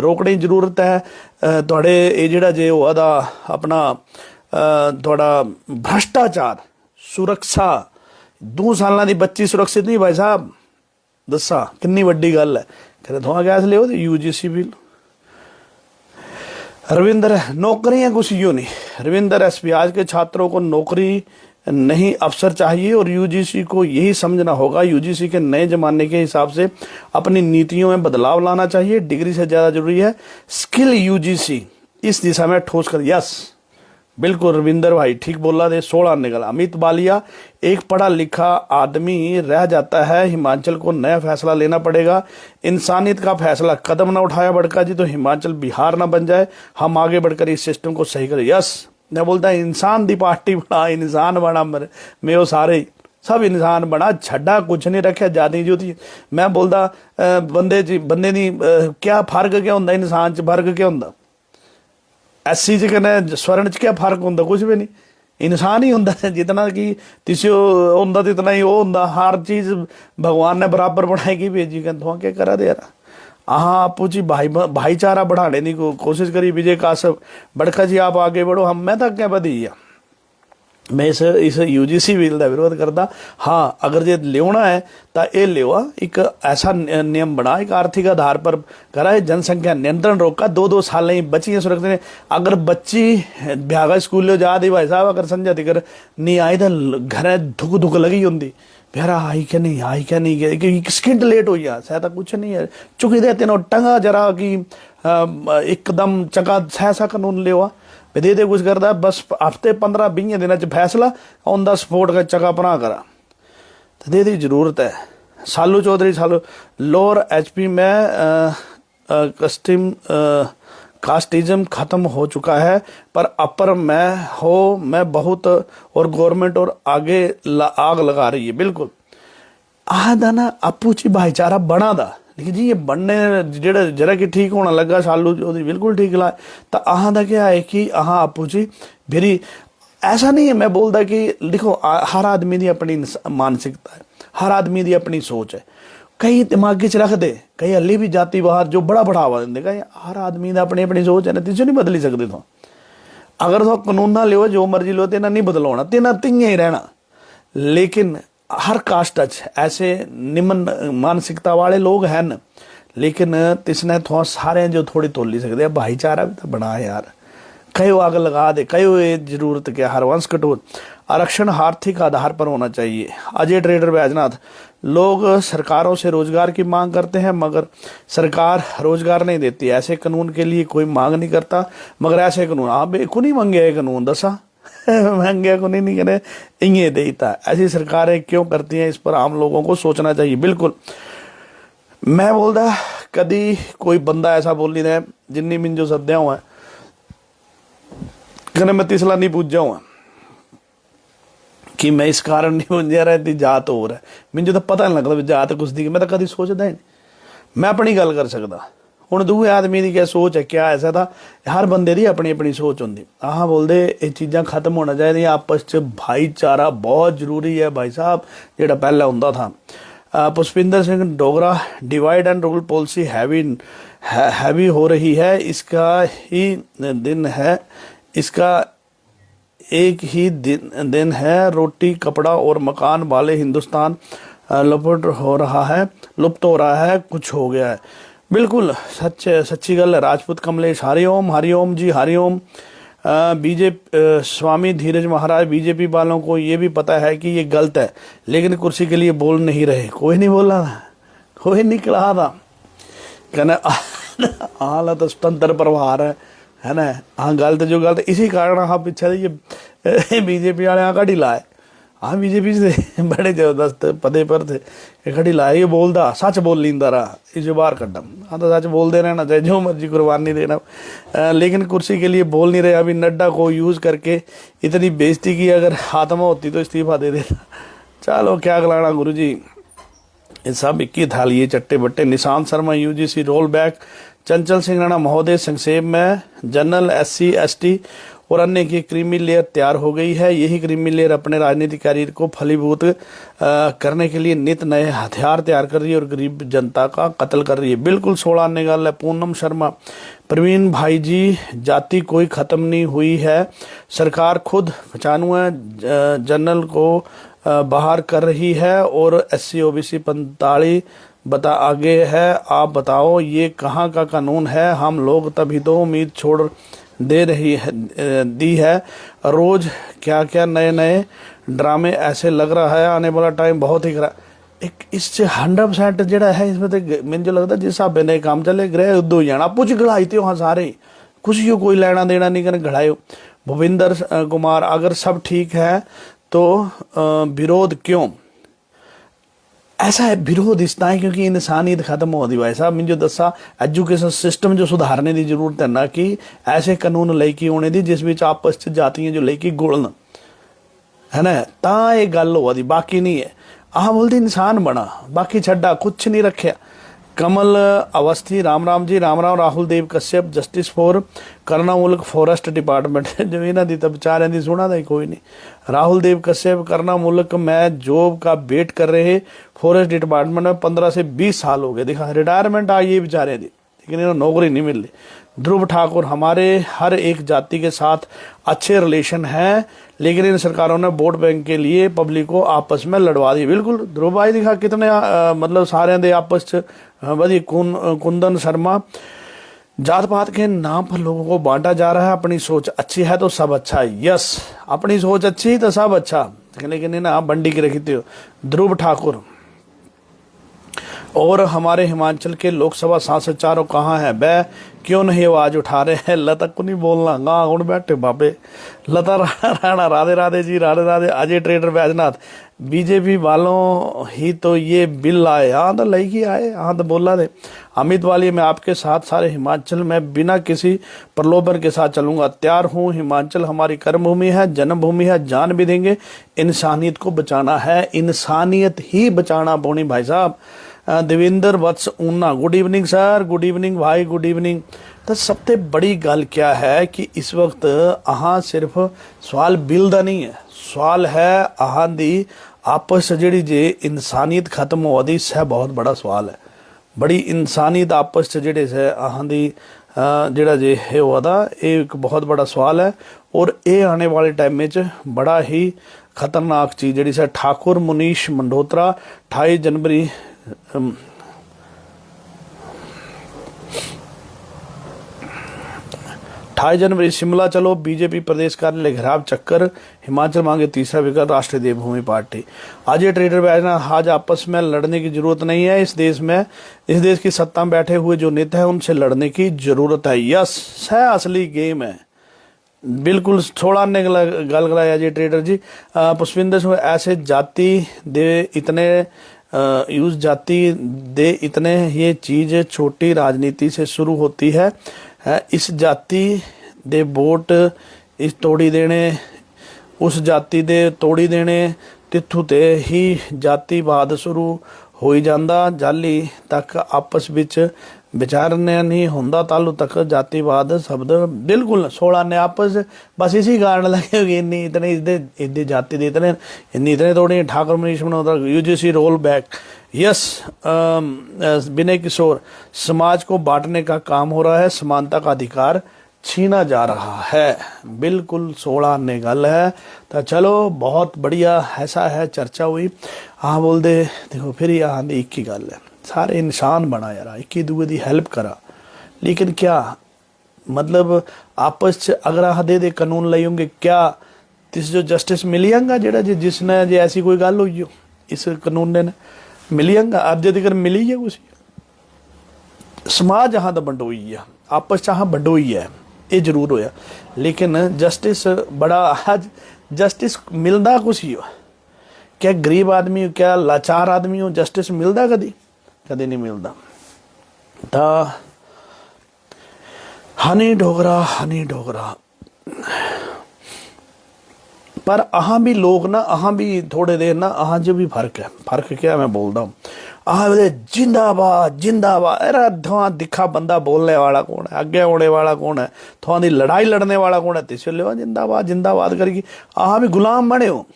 रोकने की जरूरत है। थोड़े ये जोड़ा जे हुआ दा अपना थोड़ा भ्रष्टाचार सुरक्षा 2 साल की बच्ची सुरक्षित नहीं भाई साहब दसा कितनी वड्डी गल है। कहते धुआं गैस लियो यूजीसी बिल। रविंदर नौकरियां कुछ यूँ नहीं, रविंदर एसपी आज के छात्रों को नौकरी नहीं अफसर चाहिए और यूजीसी को यही समझना होगा। यूजीसी के नए जमाने के हिसाब से अपनी नीतियों में बदलाव लाना चाहिए। डिग्री से ज़्यादा जरूरी है स्किल। यूजीसी इस दिशा में ठोस कर। यस बिल्कुल रविंदर भाई ठीक बोला दे 16 निकला। अमित बालिया, एक पढ़ा लिखा आदमी रह जाता है, हिमाचल को नया फैसला लेना पड़ेगा। इंसानियत का फैसला कदम ना उठाया बड़का जी तो हिमाचल बिहार ना बन जाए, हम आगे बढ़कर इस सिस्टम को सही करें। यस मैं बोलता इंसान दी पार्टी बना, इंसान बना मैं वो सारे सब इंसान बना, छड्डा कुछ नहीं रखा जाति जुति। मैं बोलदा बंदे दी क्या फर्क क्या होंदा, इंसान च फर्क क्या होंदा, एससी च कन्नै स्वर्ण च क्या फर्क होंदा, कुछ भी नहीं, इंसान ही होंदा। जितना कि तिस होंदा तितना ही वो होंदा, हर चीज़ भगवान ने बराबर बनाई की भेजी। कहते क्या करा दे यार, हाँ आपू जी भाईचारा बढ़ाने की कोशिश करी। विजय कासव बड़का जी आप आगे बढ़ो, हम मैं तो अगे बढ़ी आ। मैं इस यूजीसी बिल का विरोध करता। हाँ अगर जे लिया है तो ये लिया, एक ऐसा नियम बना, एक आर्थिक आधार पर करा, जनसंख्या नियंत्रण रोका, 2-2 साल ही बच्चियां सुरक्षित ने। अगर बच्ची भ्यागा स्कूल जा दी भाई साहब, अगर संजय तिकर नहीं आई तो घर धुक धुक लगी होंगी, प्यारा आई क्या नहीं, आई क्या नहीं, कि स्किंट लेट हो गया सहता कुछ नहीं है, चुकी देते ना टंगा जरा कि एकदम चका सहसा कानून लिया दे दे कुछ करता, बस हफ्ते 15-20 दिन फैसला ऑन द स्पॉट का चका पना करा तो दे दी जरूरत है। सालू चौधरी सालू लोअर एचपी में कस्टम कास्टिज्म खत्म हो चुका है, पर अपर में बहुत और गवर्नमेंट और आगे आग लगा रही है। बिल्कुल आदा ना अपूची भाईचारा बना दा, लेकिन जी ये बनने जेड़ा जरा कि ठीक होना लगा सालू चौधरी बिल्कुल ठीक ला। तो अहाँ का क्या है कि अहाँ आपू जी फिर ऐसा नहीं है, मैं बोलता कि देखो हर आदमी की अपनी मानसिकता है, हर आदमी की अपनी सोच है। कई दिमाग च रख दे, कई हल्ली भी जाति बाहर जो बड़ा बढ़ावा देंगे, कई हर आदमी की अपनी अपनी सोच है ना, तुझे नहीं बदली सकते। तो अगर तो कानून ना लियो जो मर्जी लो, तेना नहीं बदलाना, तेना तियां ही रहना। लेकिन हर कास्ट ऐसे निम्न मानसिकता वाले लोग हैं, लेकिन तिसने थोड़ा सारे जो थोड़ी तोली सकते, भाईचारा भी तो बना यार, कई आग लगा दे, कई ये जरूरत क्या, हरवंश कटोर आरक्षण आर्थिक आधार पर होना चाहिए। अजय ट्रेडर बैजनाथ, लोग सरकारों से रोजगार की मांग करते हैं मगर सरकार रोजगार नहीं देती, ऐसे कानून के लिए कोई मांग नहीं करता, मगर ऐसे कानून आप बेखू नहीं मंगे कानून दसा महंगे को नहीं करे इं देता। ऐसी सरकारें क्यों करती हैं, इस पर आम लोगों को सोचना चाहिए। बिल्कुल मैं बोलता कदी कोई बंदा ऐसा बोल नहीं रहा जिन्नी मिन जो सद्या हुआ कहने मैं तीसला नहीं पूछा हुआ कि मैं इस कारण नहीं पूछ रहा थी जात हो रहा है, मिन जो तो पता नहीं लगता जात कुछ दी, मैं तो कभी सोचता ही नहीं, मैं अपनी गल कर सकता। हूँ दूए आदमी की क्या सोच है क्या ऐसा था, हर बंदे की अपनी अपनी सोच होंगी। आह बोलते ये चीज़ां खत्म होना चाहिए, आपस च भाईचारा बहुत जरूरी है भाई साहब, जोड़ा पहले होंदा था। Pushpinder Singh Dogra, divide and rule policy heavy हो रही है, इसका ही दिन है, इसका एक ही दिन है, रोटी कपड़ा और मकान वाले हिंदुस्तान लुप्त हो रहा है, कुछ हो गया है। बिल्कुल सच्ची गल है। राजपूत कमलेश, हरिओम जी हरिओम। बीजेपी स्वामी धीरज महाराज, बीजेपी वालों को ये भी पता है कि ये गलत है लेकिन कुर्सी के लिए बोल नहीं रहे। कोई नहीं बोला था, कोई निकला था, कहना हाँ तो स्वतंत्र प्रभार है ना, हाँ गलत जो गलत, इसी कारण हाँ पीछे ये बीजेपी वाले हाँ कड़ी लाए, हाँ बीजेपी से बड़े जबरदस्त पदे पर थे, खड़ी लाए, ये बोलता सच बोल लींदा रहा, इस बार कड्डम, हाँ तो सच बोलते रहना चाहे जो मर्जी कुर्बानी देना, लेकिन कुर्सी के लिए बोल नहीं रहे। अभी नड्डा को यूज़ करके इतनी बेइज्जती की, अगर आत्मा होती तो इस्तीफा दे देता। चलो क्या गलाना गुरु जी, ये सब एक ही थाली ये चट्टे बट्टे। Nishant Sharma UGC roll back. चंचल सिंह राणा महोदय, संक्षेप में जनरल SC ST और अन्य की क्रीमी लेयर तैयार हो गई है। यही क्रीमी लेयर अपने राजनीतिक कैरियर को फलीभूत करने के लिए नित नए हथियार तैयार कर रही है और गरीब जनता का कत्ल कर रही है। बिल्कुल 16 आने गल है। पूनम शर्मा, प्रवीण भाई जी, जाति कोई ख़त्म नहीं हुई है, सरकार खुद 95 जनरल को बाहर कर रही है और SC OBC 45 बता आगे है। आप बताओ ये कहाँ का कानून है, हम लोग तभी तो उम्मीद छोड़ दे रही है दी है। रोज क्या क्या नए नए ड्रामे, ऐसे लग रहा है आने वाला टाइम बहुत ही एक इससे 100% जड़ा है इसमें तो मैंने जो लगता जिस हिसाब ने काम चले गृह युद्ध हो जाना। पुछ गढ़ाई थे वहाँ सारे कुछ ही कोई लेना देना नहीं कर गढ़ाए। भूपिंदर कुमार, अगर सब ठीक है तो विरोध क्यों? ऐसा है विरोध इसता है क्योंकि इंसानियत खत्म हो दी भाई साहब। मैं जो दसा एजुकेशन सिस्टम जो सुधारने की जरूरत है ना, कि ऐसे कानून लेके होने दी जिस विच आपस च जातियां जो लेके गुलन है ना, ਤਾਂ ਇਹ ਗੱਲ ਹੋਆ ਦੀ, बाकी नहीं है। आह बोलते इंसान बना, बाकी छड्डा कुछ नहीं रखा। कमल अवस्थी राम राम जी, राम राम। राहुल देव कश्यप जस्टिस फॉर करना मुल्क फॉरेस्ट डिपार्टमेंट जो इन्हों की तो बेचारियों की सुना था ही कोई नहीं। राहुल देव कश्यप करना मुल्क में जॉब का वेट कर रहे फॉरेस्ट डिपार्टमेंट में 15 से 20 साल हो गए। देखा रिटायरमेंट आई है बेचारे की, लेकिन इन्हें नौकरी नहीं मिल रही। ध्रुव ठाकुर हमारे हर एक जाति के साथ अच्छे रिलेशन हैं, लेकिन इन सरकारों ने वोट बैंक के लिए पब्लिक को आपस में लड़वा दी। बिल्कुल ध्रुव भाई दिखा कितने मतलब सारे दे आपस च वधी। कुंदन शर्मा जात पात के नाम पर लोगों को बांटा जा रहा है। अपनी सोच अच्छी है तो सब अच्छा है। यस, अपनी सोच अच्छी तो सब अच्छा, लेकिन ना बंडी की रखी थी। ध्रुव ठाकुर और हमारे हिमाचल के लोकसभा सांसद चारों कहाँ हैं, वह क्यों नहीं आवाज उठा रहे हैं? लता को नहीं बोलना गा हूँ बैठे बाबे। लता राणा राधे राधे जी, राधे राधे। अजय ट्रेडर बैजनाथ बीजेपी वालों ही तो ये बिल आए, हाँ तो लई की आए, हाँ तो बोला दे। अमित वाली मैं आपके साथ सारे हिमाचल में बिना किसी प्रलोभन के साथ चलूंगा, तैयार हूँ। हिमाचल हमारी कर्मभूमि है, जन्मभूमि है, जान भी देंगे। इंसानियत को बचाना है, इंसानियत ही बचाना पौनी भाई साहब। Devendra Vats Una, good evening sir, good evening भाई, गुड इवनिंग। तो सबसे बड़ी गल क्या है कि इस वक्त अहाँ सिर्फ सवाल बिल का नहीं है, सवाल है अहाँ दी आपस जी जे इंसानियत खत्म हो दी, सह बहुत बड़ा सवाल है। बड़ी इंसानियत आपस जेड़े से अहाँ दी जेड़ा जे है हुआ था, एक बहुत बड़ा सवाल है। और ये आने वाले टाइम में बड़ा ही खतरनाक चीज़ जी से। ठाकुर मुनीश मंडोत्रा 28 जनवरी 28 जनवरी शिमला चलो, बीजेपी प्रदेश कार्यालय घेराव चक्कर, हिमाचल मांगे तीसरा विकल्प, राष्ट्रीय देवभूमि पार्टी। अजय ट्रेडर बैठना, आज आपस में लड़ने की जरूरत नहीं है। इस देश में, इस देश की सत्ता में बैठे हुए जो नेता है उनसे लड़ने की जरूरत है। यस, सह असली गेम है। बिल्कुल थोड़ा ने गल कराया अजय ट्रेडर जी। पुष्पिंदर सिंह ऐसे जाति दे इतने यूज जाति दे इतने, ये चीज़ छोटी राजनीति से शुरू होती है। इस जाति दे वोट इस तोड़ी देने, उस जाति दे तोड़ी देने, तिथु ते ही जातिवाद शुरू हो जाता। जाली तक आपस विच विचारने नहीं होंदा, तालू तक जातिवाद शब्द बिल्कुल 16 ने आपस बस इसी कारण लगे हुए। इन्नी इतने इतने जाति दे इतने इतने तोड़ी। ठाकुर मनीष मनोहत्रा UGC roll back. Yes, Vinay Kishore, समाज को बांटने का काम हो रहा है, समानता का अधिकार छीना जा रहा है। बिल्कुल 16 ने गल है। तो चलो बहुत बढ़िया ऐसा है, चर्चा हुई। हाँ बोल दे देखो फिर यहाँ एक ही गल है, सारे इंसान बना यार, एक ही दूए की हेल्प करा, लेकिन क्या मतलब आपस अगर आह दे कानून लाई होंगे, क्या तिस जो जस्टिस मिली जाएगा जेड़ा जिसने जे ऐसी कोई गल हुई हो इस कानून ने मिली जाएगा? अब जब तक मिली है कुछ समाज अहाँ तो बंडोई है, आपस अहाँ बंडोई है, ये जरूर होया, लेकिन जस्टिस बड़ा आज जस्टिस मिलता कुछ ही हो। क्या गरीब आदमी हो, क्या लाचार आदमी हो, जस्टिस मिलता कदी कदी नहीं मिलता। तो हनी डोगरा पर अहाँ भी लोग ना, अहाँ भी थोड़े देर ना, अहाँ जो भी फर्क है, फर्क क्या मैं बोलता हूँ, अहाँ बोले जिंदाबाद जिंदाबाद, अरे थोड़ा दिखा बंदा बोलने वाला कौन है, आगे होने वाला कौन है, थोड़ी लड़ाई लड़ने वाला कौन है, तिस लो जिंदाबाद जिंदाबाद करके अहाँ भी गुलाम बने हो।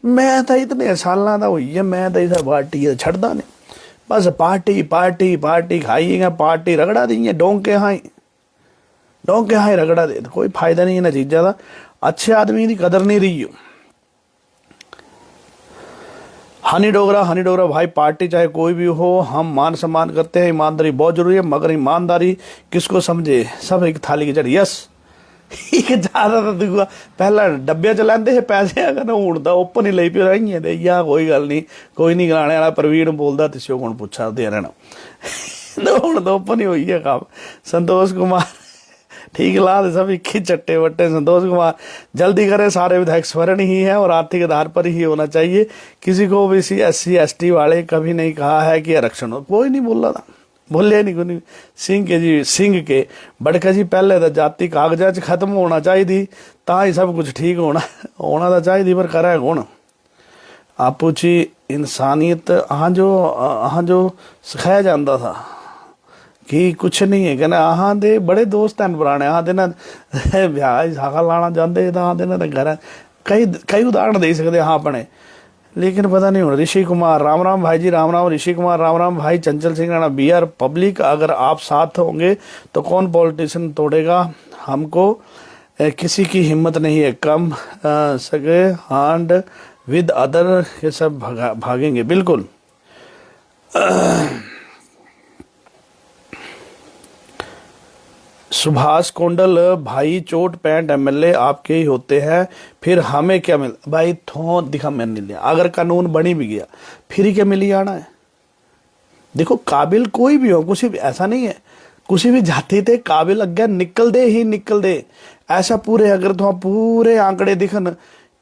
मैं तो इतने साल का हुई है, मैं तो इस पार्टी छड़दा नहीं, बस पार्टी पार्टी पार्टी खाइएगा, पार्टी रगड़ा दी है, डोंके हाँ रगड़ा दे, कोई फायदा नहीं है ना चीज़ा का। अच्छे आदमी की कदर नहीं रही हो। हनी डोगरा भाई, पार्टी चाहे कोई भी हो, हम मान सम्मान करते हैं, ईमानदारी बहुत जरूरी है, मगर ईमानदारी किसको समझे, सब एक थाली की चढ़ी। यस, ज़्यादा तो देखो पहला डब्बे चलाते हैं पैसे, अगर हूँ तो ओपन ही ले पे रही है या कोई गल नहीं, कोई नहीं कराने वाला। प्रवीण बोलता तिसो कौन पूछा दे रहना हूँ तो ओपन ही हुई है काम। संतोष कुमार ठीक ला दे सब एक ही चट्टे वट्टे। संतोष कुमार, जल्दी करें, सारे विधायक स्वर्ण ही है और आर्थिक आधार पर ही होना चाहिए, किसी को भी SC ST वाले कभी नहीं कहा है कि आरक्षण हो, कोई नहीं बोला था, बोले नहीं कोई सिंह के जी सिंह के बड़का जी पहले तो जाति कागजात खत्म होना चाहिए ता ही सब कुछ ठीक होना तो चाहिए पर करे कौन आपू ची इंसानियत अहाँ जो सिखाया जाता था कि कुछ नहीं है कहना अहाँ दे बड़े दोस्त हैं पुराने अहाँ दे ना ब्याह साखा लाना चाहते तो अहाँ दे ना घर कई उदाहरण दे सकते हाँ अपने लेकिन पता नहीं हूँ ऋषि कुमार राम भाई जी राम ऋषि कुमार राम भाई Chanchal Singh Rana B R public अगर आप साथ होंगे तो कौन पॉलिटिशियन तोड़ेगा हमको किसी की हिम्मत नहीं है कम सके हैंड विद अदर ये सब भागेंगे बिल्कुल। सुभाष कोंडल भाई चोट पैंट एमएलए आपके ही होते हैं फिर हमें क्या मिल भाई थो दिखा मैंने लिया अगर कानून बनी भी गया फिर ही क्या मिली आना है। देखो काबिल कोई भी हो कुछ भी ऐसा नहीं है कुछ भी जाते थे काबिल अग्गे निकल दे ऐसा पूरे अगर तो पूरे आंकड़े दिखन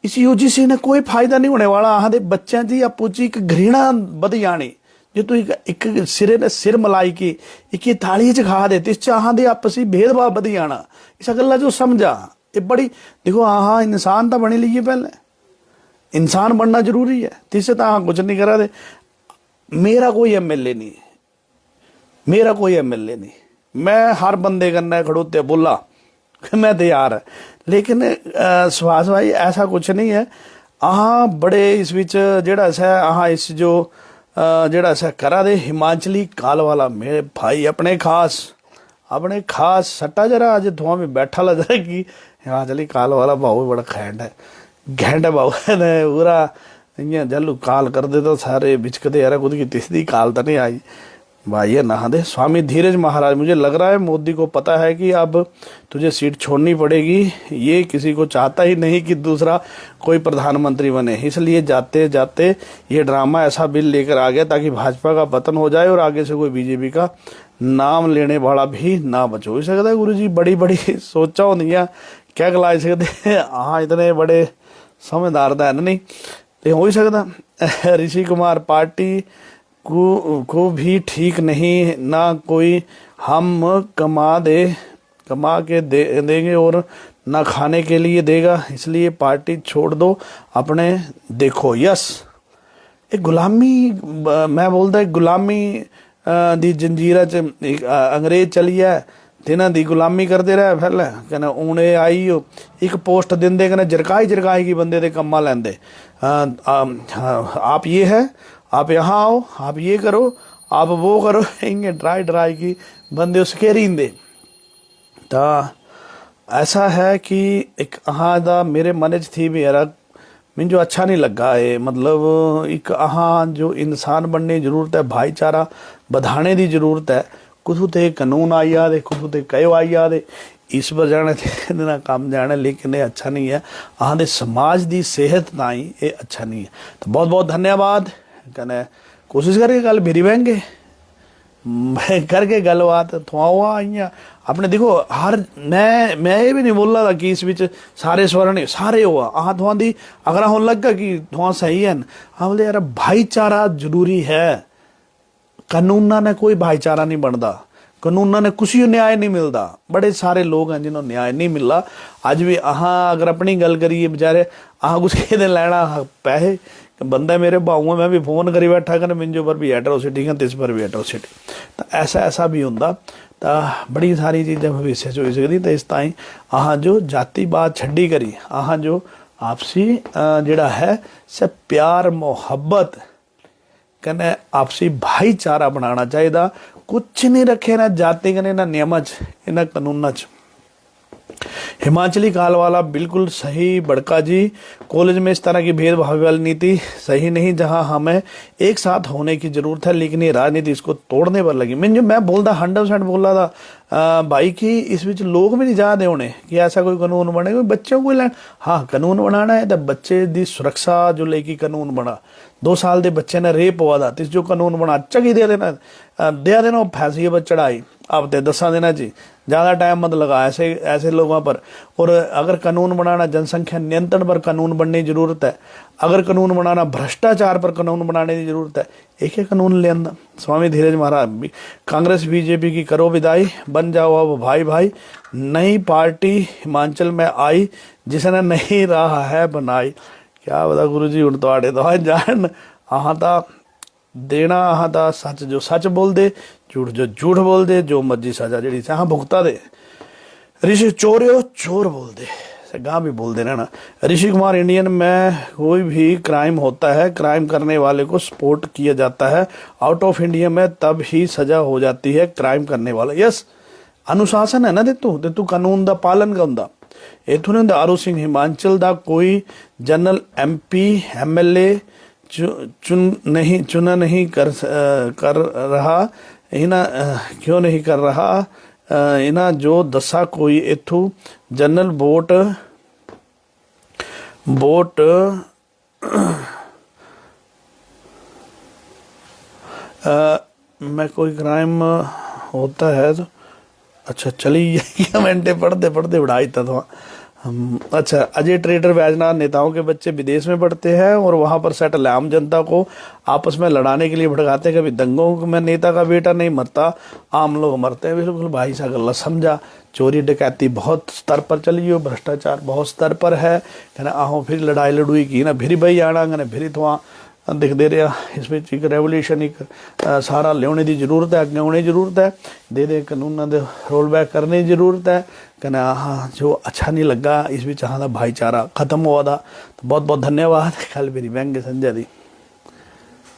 इस यूजीसी ने कोई फायदा नहीं होने वाला अहाँ दे बच्चों की आपू ची एक घृणा बध जानी जो तू एक सिरे ने सिर मलाई की एक थाली च खा दे इस अहाँ दे आपसी भेदभाव बध जाना इस गल्ला जो समझा ये बड़ी देखो हाँ इंसान तो बनी लीजिए पहले इंसान बनना जरूरी है तीसरे तो हाँ कुछ नहीं करा दे मेरा कोई एमएलए नहीं मैं हर बंदे करना खड़ोते बोला मैं तैयार है लेकिन सुभाष भाई ऐसा कुछ नहीं है अहाँ बड़े इस विच जेड़ा सा अहाँ इस जो जेड़ा सा करा दे हिमाचली काल वाला मेरे भाई अपने खास सट्टा जरा अज धुआं में बैठा लग रहा है कि हिमाचली काल वाला भाव बड़ा घैंट है भाव ने पूरा इं जलू काल कर दे तो सारे बिचकते यार खुद की तीसरी काल तो नहीं आई भाई ये नहा दे। स्वामी धीरज महाराज मुझे लग रहा है मोदी को पता है कि अब तुझे सीट छोड़नी पड़ेगी ये किसी को चाहता ही नहीं कि दूसरा कोई प्रधानमंत्री बने इसलिए जाते जाते ये ड्रामा ऐसा बिल लेकर आ गया ताकि भाजपा का पतन हो जाए और आगे से कोई बीजेपी का नाम लेने वाला भी ना बचो हो सकता है। गुरु जी बड़ी बड़ी सोचा होनी क्या गला सकते हाँ इतने बड़े समझदार तो है नहीं तो हो ही सकता। ऋषि कुमार पार्टी को भी ठीक नहीं ना कोई हम कमा के देंगे और ना खाने के लिए देगा इसलिए पार्टी छोड़ दो अपने देखो यस एक गुलामी मैं बोलता गुलामी दी जंजीरा च अंग्रेज चली है तिन्हां दी गुलामी करते रहे पहले कहना हूँ ये आई हो एक पोस्ट देंदे कहना जरकाई की बंदे दे कम्मा लैंदे आप ये है आप यहाँ आओ आप ये करो आप वो करो इंगे ड्राई की बंदे उसके रींदे तो ऐसा है कि एक अहाँ दा मेरे मन च थी भी यार मुझे अच्छा नहीं लगा है मतलब एक अहाँ जो इंसान बनने की जरूरत है भाईचारा बढ़ाने की जरूरत है कुछ तो कानून आई आ दे कुछ तो कहो आई आ दे इस पर जाने ना काम जाने लेकिन ये अच्छा नहीं है अहाँ दे समाज की सेहत ताई ये अच्छा नहीं है। तो बहुत बहुत धन्यवाद कहने कोशिश करके गल मेरी बहंगे करके गलबात थुआ आई अपने देखो हर मैं ये भी नहीं बोल रहा था कि इस बीच सारे स्वर्ण सारे हुआ अहाँ थुआ दी अगर हो लगा कि थुआ सही है हाँ बोले यार भाईचारा जरूरी है कानूना ने कोई भाईचारा नहीं बनता कानूना ने कुछ न्याय नहीं मिलता बड़े सारे लोग हैं जिन्होंने न्याय नहीं मिला अज भी अहाँ अगर अपनी गल करिए बेचारे अहाँ कुछ कहते लैना पैसे बंदा मेरे भाऊ मैं भी फोन करी बैठा कर मिंजो पर भी एट्रोसिटी है तिस पर भी एट्रोसिटी तो ऐसा भी होंदा तो बड़ी सारी चीज़ें भविष्य हो सकती तो इस ताई अहाँ जो जातिवाद छड्डी करी अहाँ जो आपसी जिहड़ा है से प्यार मोहब्बत कने आपसी भाईचारा बनाना चाहिए कुछ नहीं रखे ना जाति कने ना नियम च कानून च। हिमाचली काल वाला बिल्कुल सही बड़का जी कॉलेज में इस तरह की भेदभाव वाली नीति सही नहीं जहां हमें एक साथ होने की जरूरत है लेकिन ये राजनीति इसको तोड़ने पर लगी मैं बोलता 100% बोल रहा भाई कि इस विच लोग भी नहीं चाहते होने कि ऐसा कोई कानून बने, कोई बच्चों को लैन। हाँ कानून बनाना है तो बच्चे की सुरक्षा जो लेके कानून बना। 2 साल के बच्चे ने रेप हुआ था तिस जो कानून बना चंगी दे देना वो फांसी पर चढ़ाई हफ्ते 10 दिन जी, ज़्यादा टाइम मत लगा ऐसे लोगों पर। और अगर कानून बनाना जनसंख्या नियंत्रण पर कानून बनने की जरूरत है, अगर कानून बनाना भ्रष्टाचार पर कानून बनाने की जरूरत है, एक ही कानून ले आंदा। स्वामी धीरज महाराज भी कांग्रेस बीजेपी की करो विदाई, बन जाओ अब भाई भाई, नई पार्टी हिमाचल में आई जिसने नहीं रहा है बनाई। क्या पता गुरु जी हूँ थोड़े तो जान अहां ता देना, अहां ता सच जो सच बोल दे, झूठ जो झूठ बोल दे, जो मर्जी सजा जी चाह भुगता दे। ऋषि चोरियो चोर बोल दे, गाँव भी बोल देना ना। ऋषि कुमार इंडियन में कोई भी क्राइम होता है, क्राइम करने वाले को सपोर्ट किया जाता है, आउट ऑफ इंडिया में तब ही सजा हो जाती है क्राइम करने वाला। यस अनुशासन है ना ते तू कानून का पालन करता। इथों ने आरू सिंह हिमाचल का कोई जनरल MP MLA चुना नहीं कर रहा, इना क्यों नहीं कर रहा, इना जो दसा कोई इथू जनरल वोट में कोई क्राइम होता है तो अच्छा चली कमेंटे पढ़ते पढ़ते उड़ाई था तो। अच्छा अजय ट्रेडर बैजनाथ नेताओं के बच्चे विदेश में पढ़ते हैं और वहां पर सेटल है, आम जनता को आपस में लड़ाने के लिए भड़काते हैं। कभी दंगों में नेता का बेटा नहीं मरता, आम लोग मरते हैं। बिल्कुल भाई सा गल्ला समझा। चोरी डकैती बहुत स्तर पर चली हो, भ्रष्टाचार बहुत स्तर पर है। कहना आहो फिर लड़ाई लड़ुई की ना फिर बही आना कहना फिर तो दिखते रहा। इस विच एक रेवोल्यूशन एक सारा लियाने की जरूरत है, अगे आने की जरूरत है, दे कानूनों के रोल बैक करने की जरूरत है। कहना हाँ जो अच्छा नहीं लगा इस विच हाँ भाईचारा खत्म हुआ था। तो बहुत बहुत धन्यवाद। कल मेरी बैंक संजय दी।